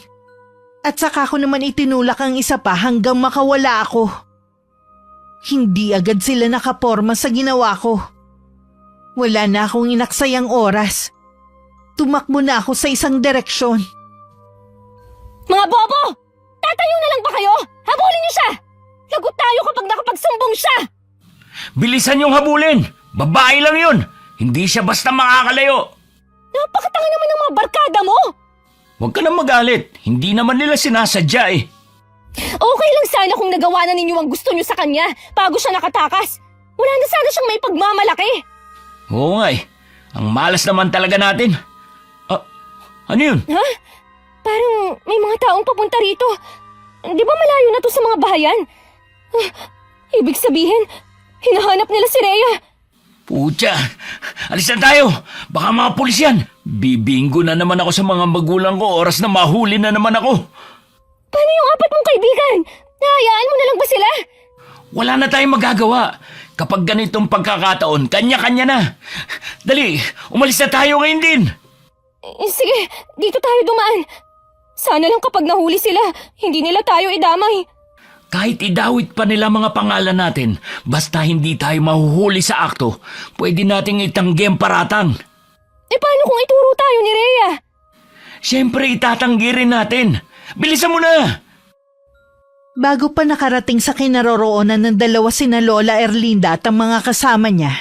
at saka ko naman itinulak ang isa pa hanggang makawala ako. Hindi agad sila nakaporma sa ginawa ko. Wala na akong inaksayang oras. Tumakbo na ako sa isang direksyon. Mga bobo! Tatayo na lang ba kayo? Habulin niyo siya! Lagot tayo kapag nakapagsumbong siya! Bilisan yung habulin! Babae lang yun! Hindi siya basta makakalayo! Napakatanga naman ng mga barkada mo! Huwag ka na magalit. Hindi naman nila sinasadya eh. Okay lang sana kung nagawa na ninyo ang gusto niyo sa kanya bago siya nakatakas. Wala na sana siyang may pagmamalaki. Oo nga eh. Ang malas naman talaga natin. Ano yun? Ha? Parang may mga taong papunta rito. Di ba malayo na to sa mga bahayan? Ibig sabihin, hinahanap nila si Rhea. Pucha, alis na tayo. Baka mga pulis yan. Bibinggo na naman ako sa mga magulang ko oras na mahuli na naman ako. Paano yung apat mong kaibigan? Nahayaan mo na lang ba sila? Wala na tayong magagawa. Kapag ganitong pagkakataon, kanya-kanya na. Dali, umalis na tayo ngayon din. Sige, dito tayo dumaan. Sana lang kapag nahuli sila, hindi nila tayo idamay. Kahit idawit pa nila mga pangalan natin, basta hindi tayo mahuhuli sa akto, pwede nating itanggi ang paratang. Paano kung ituro tayo ni Rhea? Siyempre itatanggi rin natin. Bilisan mo na! Bago pa nakarating sa kinaroroonan ng dalawa sina Lola Erlinda at ang mga kasama niya,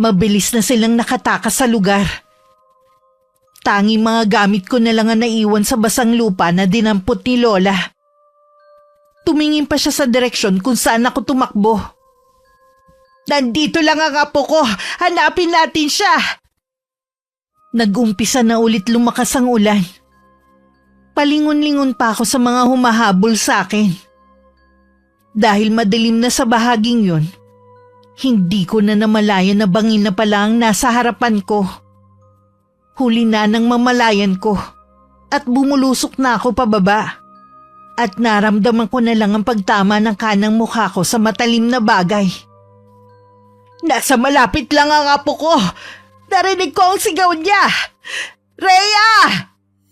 mabilis na silang nakatakas sa lugar. Tanging mga gamit ko na lang ang naiwan sa basang lupa na dinampot ni Lola. Tumingin pa siya sa direksyon kung saan ako tumakbo. Nandito lang ang apo ko! Hanapin natin siya! Nag-umpisa na ulit lumakas ang ulan. Palingon-lingon pa ako sa mga humahabol sa akin. Dahil madilim na sa bahaging yun, hindi ko na namalayan na bangin na pala ang nasa harapan ko. Huli na ng mamalayan ko at bumulusok na ako pababa. At naramdaman ko na lang ang pagtama ng kanang mukha ko sa matalim na bagay. Nasa malapit lang ang apo ko. Narinig ko ang sigaw niya. Rhea!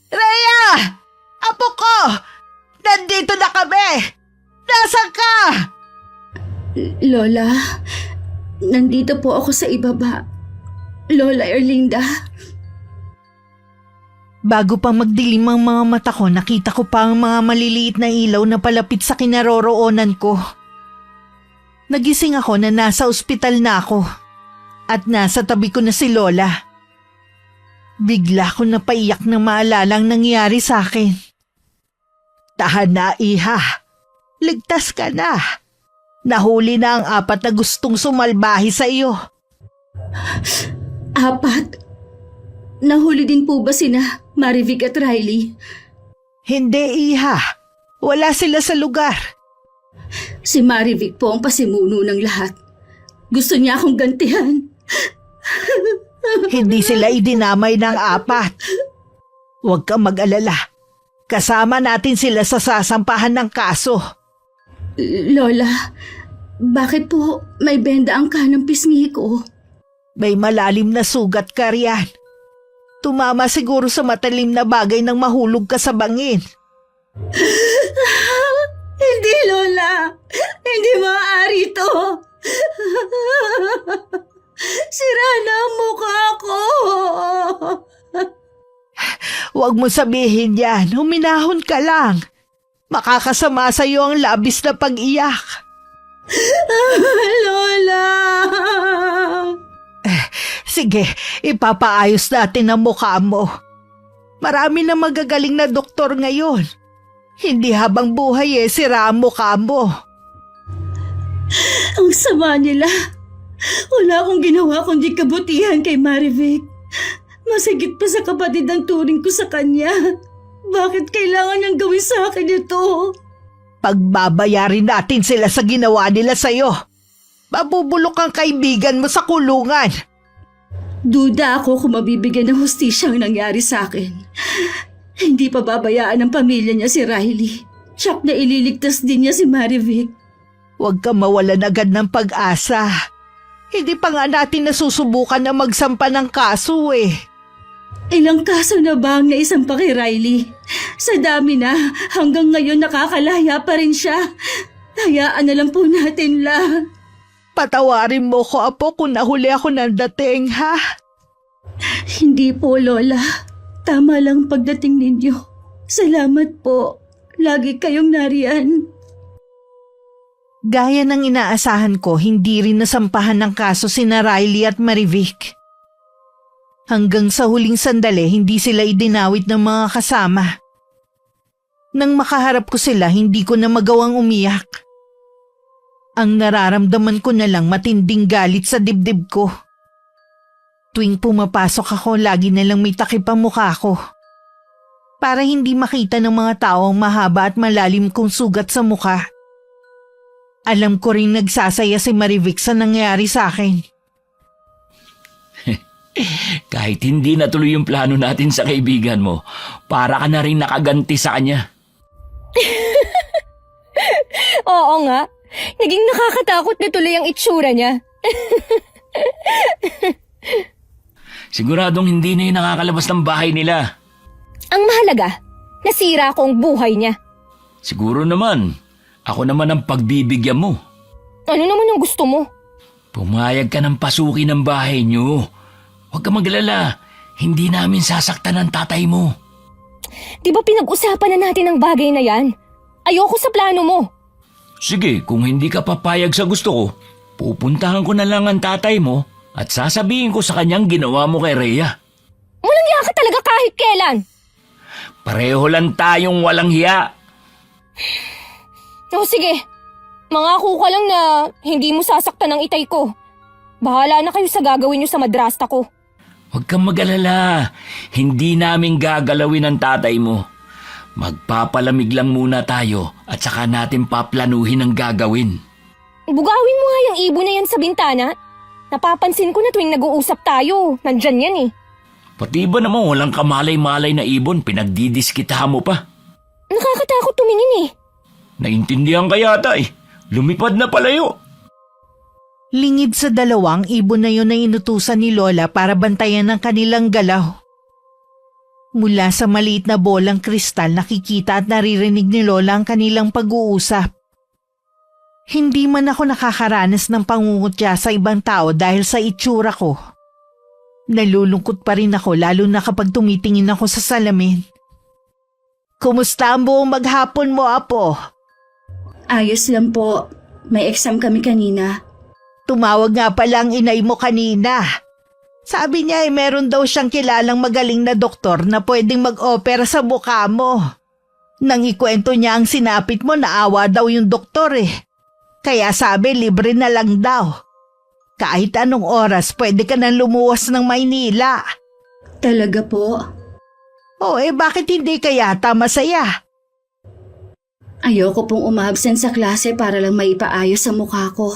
Rhea! Apo ko! Nandito na kami! Nasaan ka? Lola, nandito po ako sa ibaba. Lola Erlinda. Bago pa magdilim ang mga mata ko, nakita ko pa ang mga maliliit na ilaw na palapit sa kinaroroonan ko. Nagising ako na nasa ospital na ako at nasa tabi ko na si Lola. Bigla ko napaiyak na maalala ang nangyari sa akin. Tahan na, iha. Ligtas ka na. Nahuli na ang 4 na gustong sumalbahi sa iyo. 4? Nahuli din po ba sina Marivic at Riley? Hindi, iha. Wala sila sa lugar. Si Marivic po ang pasimuno ng lahat. Gusto niya akong gantihan. Hindi sila idinamay ng 4. Huwag kang mag-alala. Kasama natin sila sa sasampahan ng kaso. Lola, bakit po may benda ang kanang pisngi ko? May malalim na sugat ka riyan. Tumama siguro sa matalim na bagay nang mahulog ka sa bangin. Hindi, Lola. Hindi maaari to. Sira na ang mukha ko. Huwag mo sabihin yan. Huminahon ka lang. Makakasama sa iyo ang labis na pag-iyak. Lola. Sige, ipapaayos natin ang mukha mo. Marami na magagaling na doktor ngayon. Hindi habang buhay sira ang mukha mo. Ang sama nila. Wala akong ginawa kundi kabutihan kay Marivic. Masagit pa sa kapatid ang turing ko sa kanya. Bakit kailangan niyang gawin sa akin ito? Pagbabayarin natin sila sa ginawa nila sa'yo. Mabubulok ang kaibigan mo sa kulungan. Duda ako kung mabibigyan ng hustisya ang nangyari sa akin. Hindi pa babayaan ng pamilya niya si Riley. Tsak na ililigtas din niya si Marivic. Huwag kang mawalan agad ng pag-asa. Hindi pa nga natin nasusubukan na magsampa ng kaso Ilang kaso na ba ang naisampa kay Riley? Sa dami na, hanggang ngayon nakakalaya pa rin siya. Hayaan na lang po natin Patawarin mo ko, apo, kung nahuli ako ng dating, ha? Hindi po, Lola. Tama lang pagdating ninyo. Salamat po. Lagi kayong nariyan. Gaya ng inaasahan ko, hindi rin nasampahan ng kaso sina Riley at Marivic. Hanggang sa huling sandali, hindi sila idinawit ng mga kasama. Nang makaharap ko sila, hindi ko na magawang umiyak. Ang nararamdaman ko na lang matinding galit sa dibdib ko. Tuwing pumapasok ako, lagi na lang may takip ang mukha ko. Para hindi makita ng mga tao ang mahaba at malalim kong sugat sa mukha. Alam ko rin nagsasaya si Marivic sa nangyari sa akin. Kahit hindi natuloy yung plano natin sa kaibigan mo, para ka na rin nakaganti sa kanya. Oo nga. Naging nakakatakot na tuloy ang itsura niya. Siguradong hindi na yung nakakalabas ng bahay nila. Ang mahalaga, nasira ko ang buhay niya. Siguro naman, Ako naman ang pagbibigyan mo. Ano naman ang gusto mo? Pumayag ka ng pasukin ng bahay niyo. Huwag ka maglala. Hindi namin sasaktan ang tatay mo. Di ba pinag-usapan na natin ang bagay na yan? Ayoko sa plano mo. Sige, kung hindi ka papayag sa gusto ko, pupuntahan ko na lang ang tatay mo at sasabihin ko sa kanyang ginawa mo kay Rhea. Walang hiya ka talaga kahit kailan. Pareho lang tayong walang hiya. O sige, mangako ka lang na hindi mo sasaktan ang itay ko. Bahala na kayo sa gagawin niyo sa madrasta ko. Huwag kang mag-alala. Hindi namin gagalawin ang tatay mo. Magpapalamig lang muna tayo at saka natin paplanuhin ang gagawin. Bugawin mo nga yung ibon na yan sa bintana. Napapansin ko na tuwing nag-uusap tayo, nandyan yan eh. Pati ba naman walang kamalay-malay na ibon, pinagdidiskitahan mo pa? Nakakatakot tumingin eh. Naintindihan ka yata eh. Lumipad na palayo. Lingid sa dalawang ibon na yun na inutusan ni Lola para bantayan ang kanilang galaw. Mula sa maliit na bolang kristal nakikita at naririnig ni Lola ang kanilang pag-uusap. Hindi man ako nakakaranas ng pangungutya sa ibang tao dahil sa itsura ko. Nalulungkot pa rin ako lalo na kapag tumitingin ako sa salamin. Kumusta ang buong maghapon mo, Apo? Ayos lang po. May exam kami kanina. Tumawag nga pala ang inay mo kanina. Sabi niya meron daw siyang kilalang magaling na doktor na pwedeng mag-opera sa mukha mo. Nang ikwento niya ang sinapit mo, naawa daw yung doktor eh. Kaya sabi libre na lang daw. Kahit anong oras pwede ka nang lumuwas ng Maynila. Talaga po? Bakit hindi ka yata masaya? Ayoko pong umabsent sa klase para lang maipaayos sa mukha ko.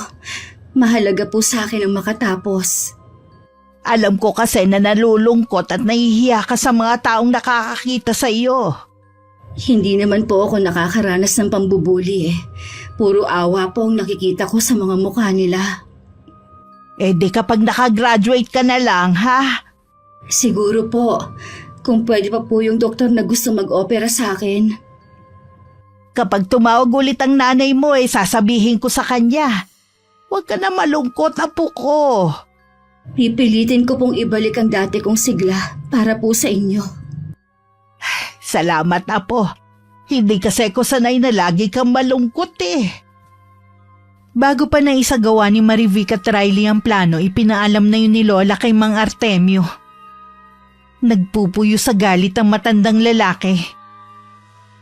Mahalaga po sa akin ang makatapos. Alam ko kasi na nalulungkot at nahihiya ka sa mga taong nakakakita sa iyo. Hindi naman po ako nakakaranas ng pambubuli eh. Puro awa po ang nakikita ko sa mga mukha nila. Di kapag nakagraduate ka na lang, ha? Siguro po, kung pwede pa po yung doktor na gusto mag-opera sa akin. Kapag tumawag ulit ang nanay mo, sasabihin ko sa kanya. Huwag ka na malungkot, Apo ko. Pipilitin ko pong ibalik ang dati kong sigla para po sa inyo. Salamat, Apo. Hindi kasi ko sanay na lagi kang malungkot eh. Bago pa naisagawa ni Marivic at Riley ang plano, ipinaalam na yun ni Lola kay Mang Artemio. Nagpupuyo sa galit ang matandang lalaki.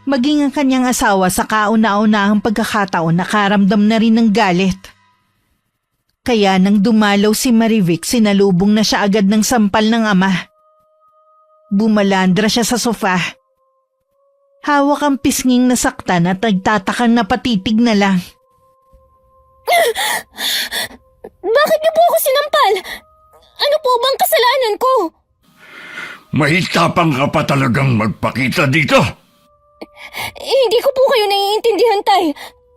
Maging ang kanyang asawa sa kauna-unahang pagkakataon nakaramdam na rin ng galit. Kaya nang dumalaw si Marivic, sinalubong na siya agad ng sampal ng ama. Bumalandra siya sa sofa. Hawak ang pisnging nasaktan at nagtatakang napatitig na lang. Bakit niyo po ako sinampal? Ano po bang kasalanan ko? Mahitapang ka pa talagang magpakita dito. Hindi ko po kayo naiintindihan, Tay.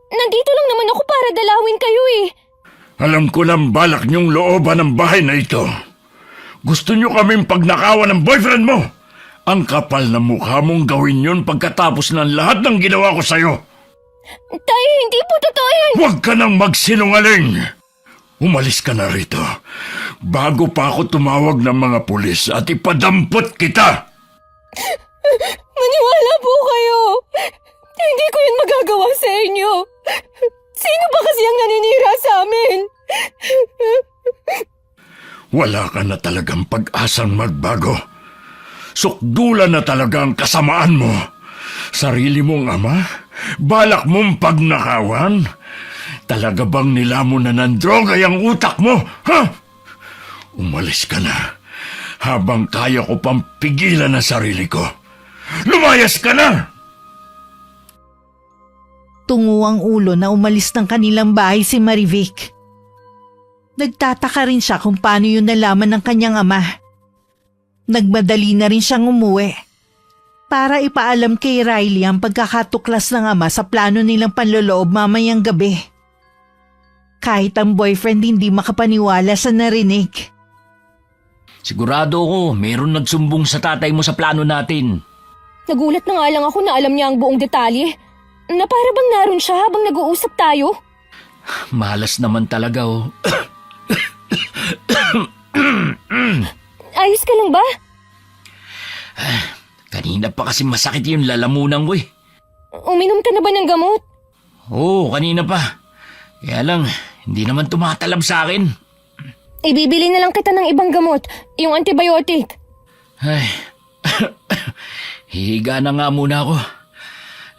Nandito lang naman ako para dalawin kayo eh. Alam ko lang balak niyong looban ng bahay na ito. Gusto niyo kaming pagnakawan ng boyfriend mo. Ang kapal na mukha mong gawin yun pagkatapos ng lahat ng ginawa ko sa'yo. Tay, hindi po totoo yan. Huwag ka nang magsinungaling. Umalis ka na rito. Bago pa ako tumawag ng mga pulis at ipadampot kita. Maniwala po kayo. Hindi ko yun magagawa sa inyo. Sino ba kasi ang naninira sa amin? Wala ka na talagang pag-asang magbago. Sukdulan na talaga ang kasamaan mo. Sarili mong ama? Balak mong pagnakawan? Talaga bang nilamon na ng droga yung utak mo? Ha? Umalis ka na. Habang kaya ko pang pigilan ang sarili ko. Lumayas ka na! Tungo ang ulo na umalis ng kanilang bahay si Marivic. Nagtataka rin siya kung paano yun nalaman ng kanyang ama. Nagmadali na rin siyang umuwi para ipaalam kay Riley ang pagkakatuklas ng ama sa plano nilang panloloob mamayang gabi. Kahit ang boyfriend hindi makapaniwala sa narinig. Sigurado ko, meron nagsumbong sa tatay mo sa plano natin. Nagulat na nga lang ako na alam niya ang buong detalye. Na para bang naroon siya habang nag-uusap tayo? Malas naman talaga oh. Ayos ka lang ba? Kanina pa kasi masakit yung lalamunan ko eh. Uminom ka na ba ng gamot? Oo, kanina pa. Kaya lang, hindi naman tumatalab sa akin. Ibibili na lang kita ng ibang gamot, yung antibiotic. Ay, hihiga na nga muna ako.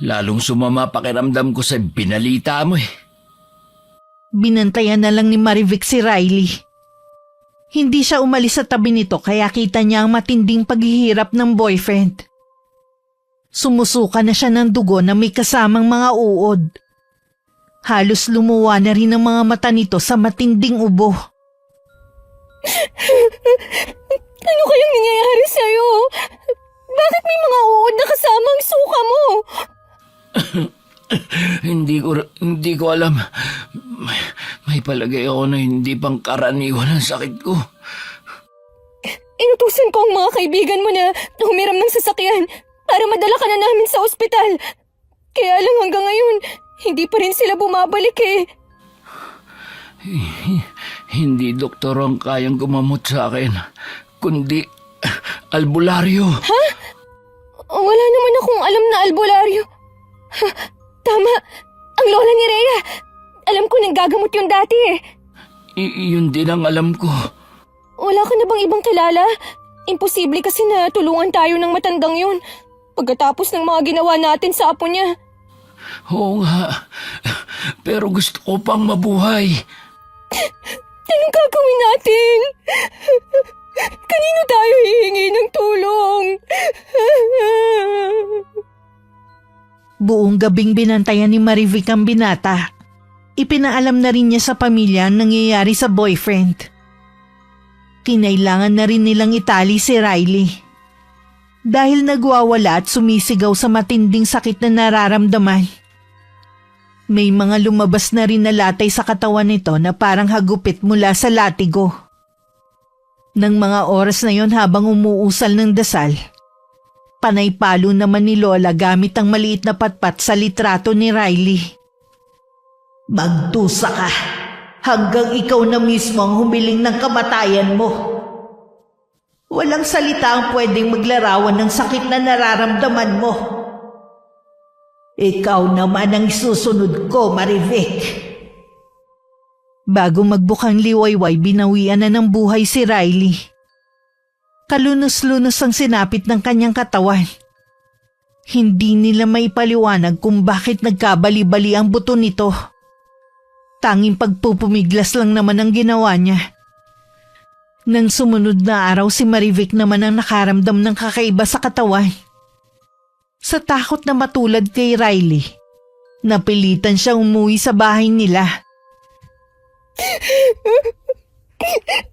Lalong sumama pakiramdam ko sa binalita mo eh. Binantayan na lang ni Marivic si Riley. Hindi siya umalis sa tabi nito kaya kita niya ang matinding paghihirap ng boyfriend. Sumusuka na siya ng dugo na may kasamang mga uod. Halos lumuwa na rin ang mga mata nito sa matinding ubo. Ano kayang nangyayari sa'yo? Bakit may mga uod na kasama ang suka mo? Hindi ko alam. May palagay ako na hindi pang karaniwan ang sakit ko. Inutusan ko ang mga kaibigan mo na humiram ng sasakyan para madala ka na namin sa ospital. Kaya lang hanggang ngayon, hindi pa rin sila bumabalik eh. Hindi doktor ang kayang gumamot sa akin, kundi albularyo. Ha? Wala naman akong alam na albularyo. Tama, ang lola ni Rhea. Alam ko nang gagamot yun dati eh. Yun din ang alam ko. Wala ka na bang ibang kilala? Imposible kasi na tulungan tayo ng matandang yun. Pagkatapos ng mga ginawa natin sa apo niya. Oo nga, pero gusto ko pang mabuhay. Anong gagawin natin? Kanino tayo hihingi ng tulong? Buong gabing binantayan ni Marivic ang binata. Ipinaalam na rin niya sa pamilya ang nangyayari sa boyfriend. Kinailangan na rin nilang itali si Riley. Dahil nagwawala at sumisigaw sa matinding sakit na nararamdaman. May mga lumabas na rin na latay sa katawan nito na parang hagupit mula sa latigo. Nang mga oras na yon habang umuusal ng dasal, panay palo naman ni Lola gamit ang maliit na patpat sa litrato ni Riley. Magdusa ka hanggang ikaw na mismo ang humiling ng kamatayan mo. Walang salita ang pwedeng maglarawan ng sakit na nararamdaman mo. Ikaw naman ang isusunod ko, Marivic. Bago magbukang liwayway, binawian na ng buhay si Riley. Kalunos-lunos ang sinapit ng kanyang katawan. Hindi nila maipaliwanag kung bakit nagkabali-bali ang buto nito. Tanging pagpupumiglas lang naman ang ginawa niya. Nang sumunod na araw, si Marivic naman ang nakaramdam ng kakaiba sa katawan. Sa takot na matulad kay Riley, napilitan siyang umuwi sa bahay nila.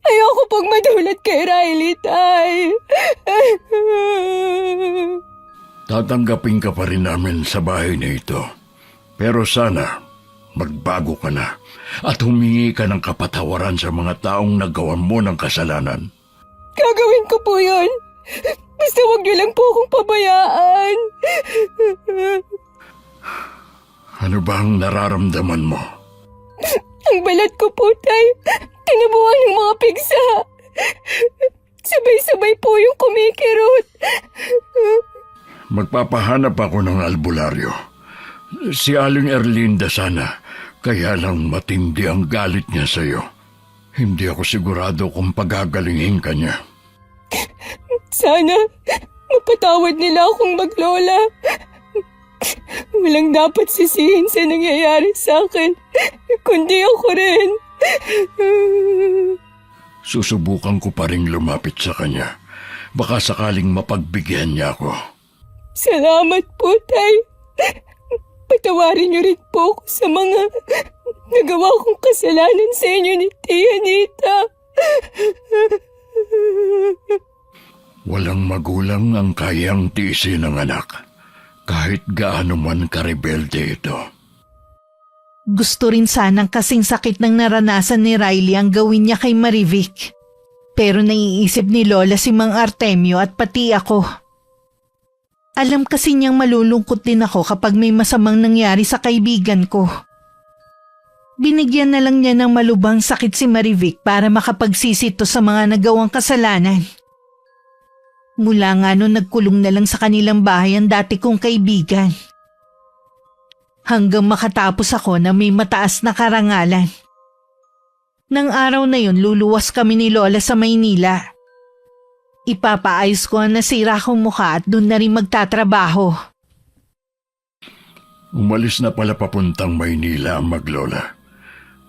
Ayoko pong matulad kay Riley, Tay. Tatanggapin ka pa rin namin sa bahay na ito. Pero sana, magbago ka na at humingi ka ng kapatawaran sa mga taong nagawa mo ng kasalanan. Gagawin ko po yun. Basta wag niyo lang po akong pabayaan. Ano ba ang nararamdaman mo? Ang balat ko po, Tay. Tinubuan ng mga pigsa. Sabay-sabay po yung kumikirot. Magpapahanap ako ng albularyo. Si Aling Erlinda sana, kaya lang matindi ang galit niya sa'yo. Hindi ako sigurado kung pagagalingin ka niya. Sana mapatawad nila akong maglola. Walang dapat sisihin sa nangyayari sa akin, kundi ako rin. Susubukan ko pa ring lumapit sa kanya. Baka sakaling mapagbigyan niya ako. Salamat po, Tay. Patawarin niyo rin po ako sa mga nagawa kong kasalanan sa inyo ni Tia Nita. Walang magulang ang kayang tiisin ng anak, kahit gaano man karebelde ito. Gusto rin sanang kasing sakit ng naranasan ni Riley ang gawin niya kay Marivic. Pero naiisip ni Lola si Mang Artemio at pati ako. Alam kasi niyang malulungkot din ako kapag may masamang nangyari sa kaibigan ko. Binigyan na lang niya ng malubhang sakit si Marivic para makapagsisito sa mga nagawang kasalanan. Mula nga noon nagkulong na lang sa kanilang bahay ang dati kong kaibigan. Hanggang makatapos ako na may mataas na karangalan. Nang araw na yun luluwas kami ni Lola sa Maynila. Ipapaayos ko ang nasira kong mukha at doon na rin magtatrabaho. Umalis na pala papuntang Maynila ang maglola.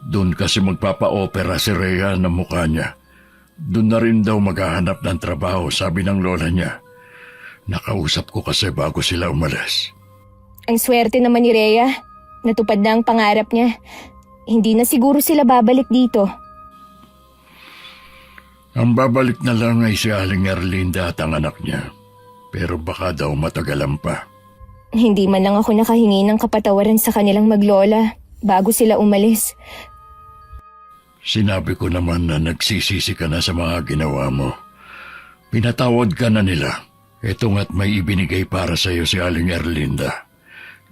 Doon kasi magpapa-opera si Rhea ng mukha niya. Doon na rin daw maghahanap ng trabaho, sabi ng lola niya. Nakausap ko kasi bago sila umalis. Ang swerte naman ni Rhea. Natupad na ang pangarap niya. Hindi na siguro sila babalik dito. Ang babalik na lang ay si Aling Erlinda at ang anak niya. Pero baka daw matagalan pa. Hindi man lang ako nakahingi ng kapatawaran sa kanilang maglola bago sila umalis. Sinabi ko naman na nagsisisi ka na sa mga ginawa mo. Pinatawad ka na nila. Ito nga't may ibinigay para sa iyo si Aling Erlinda.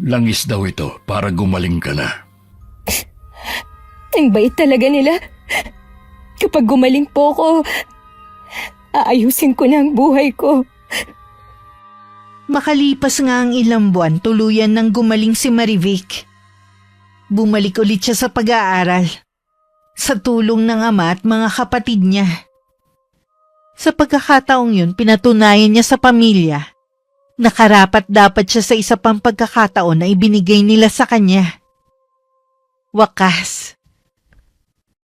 Langis daw ito para gumaling ka na. Ang bait talaga nila. Kapag gumaling po ko, aayusin ko na ang buhay ko. Makalipas nga ang ilang buwan, tuluyan nang gumaling si Marivic. Bumalik ulit siya sa pag-aaral. Sa tulong ng ama at mga kapatid niya. Sa pagkakataong yun, pinatunayan niya sa pamilya. Nakarapat dapat siya sa isa pang pagkakataon na ibinigay nila sa kanya. Wakas,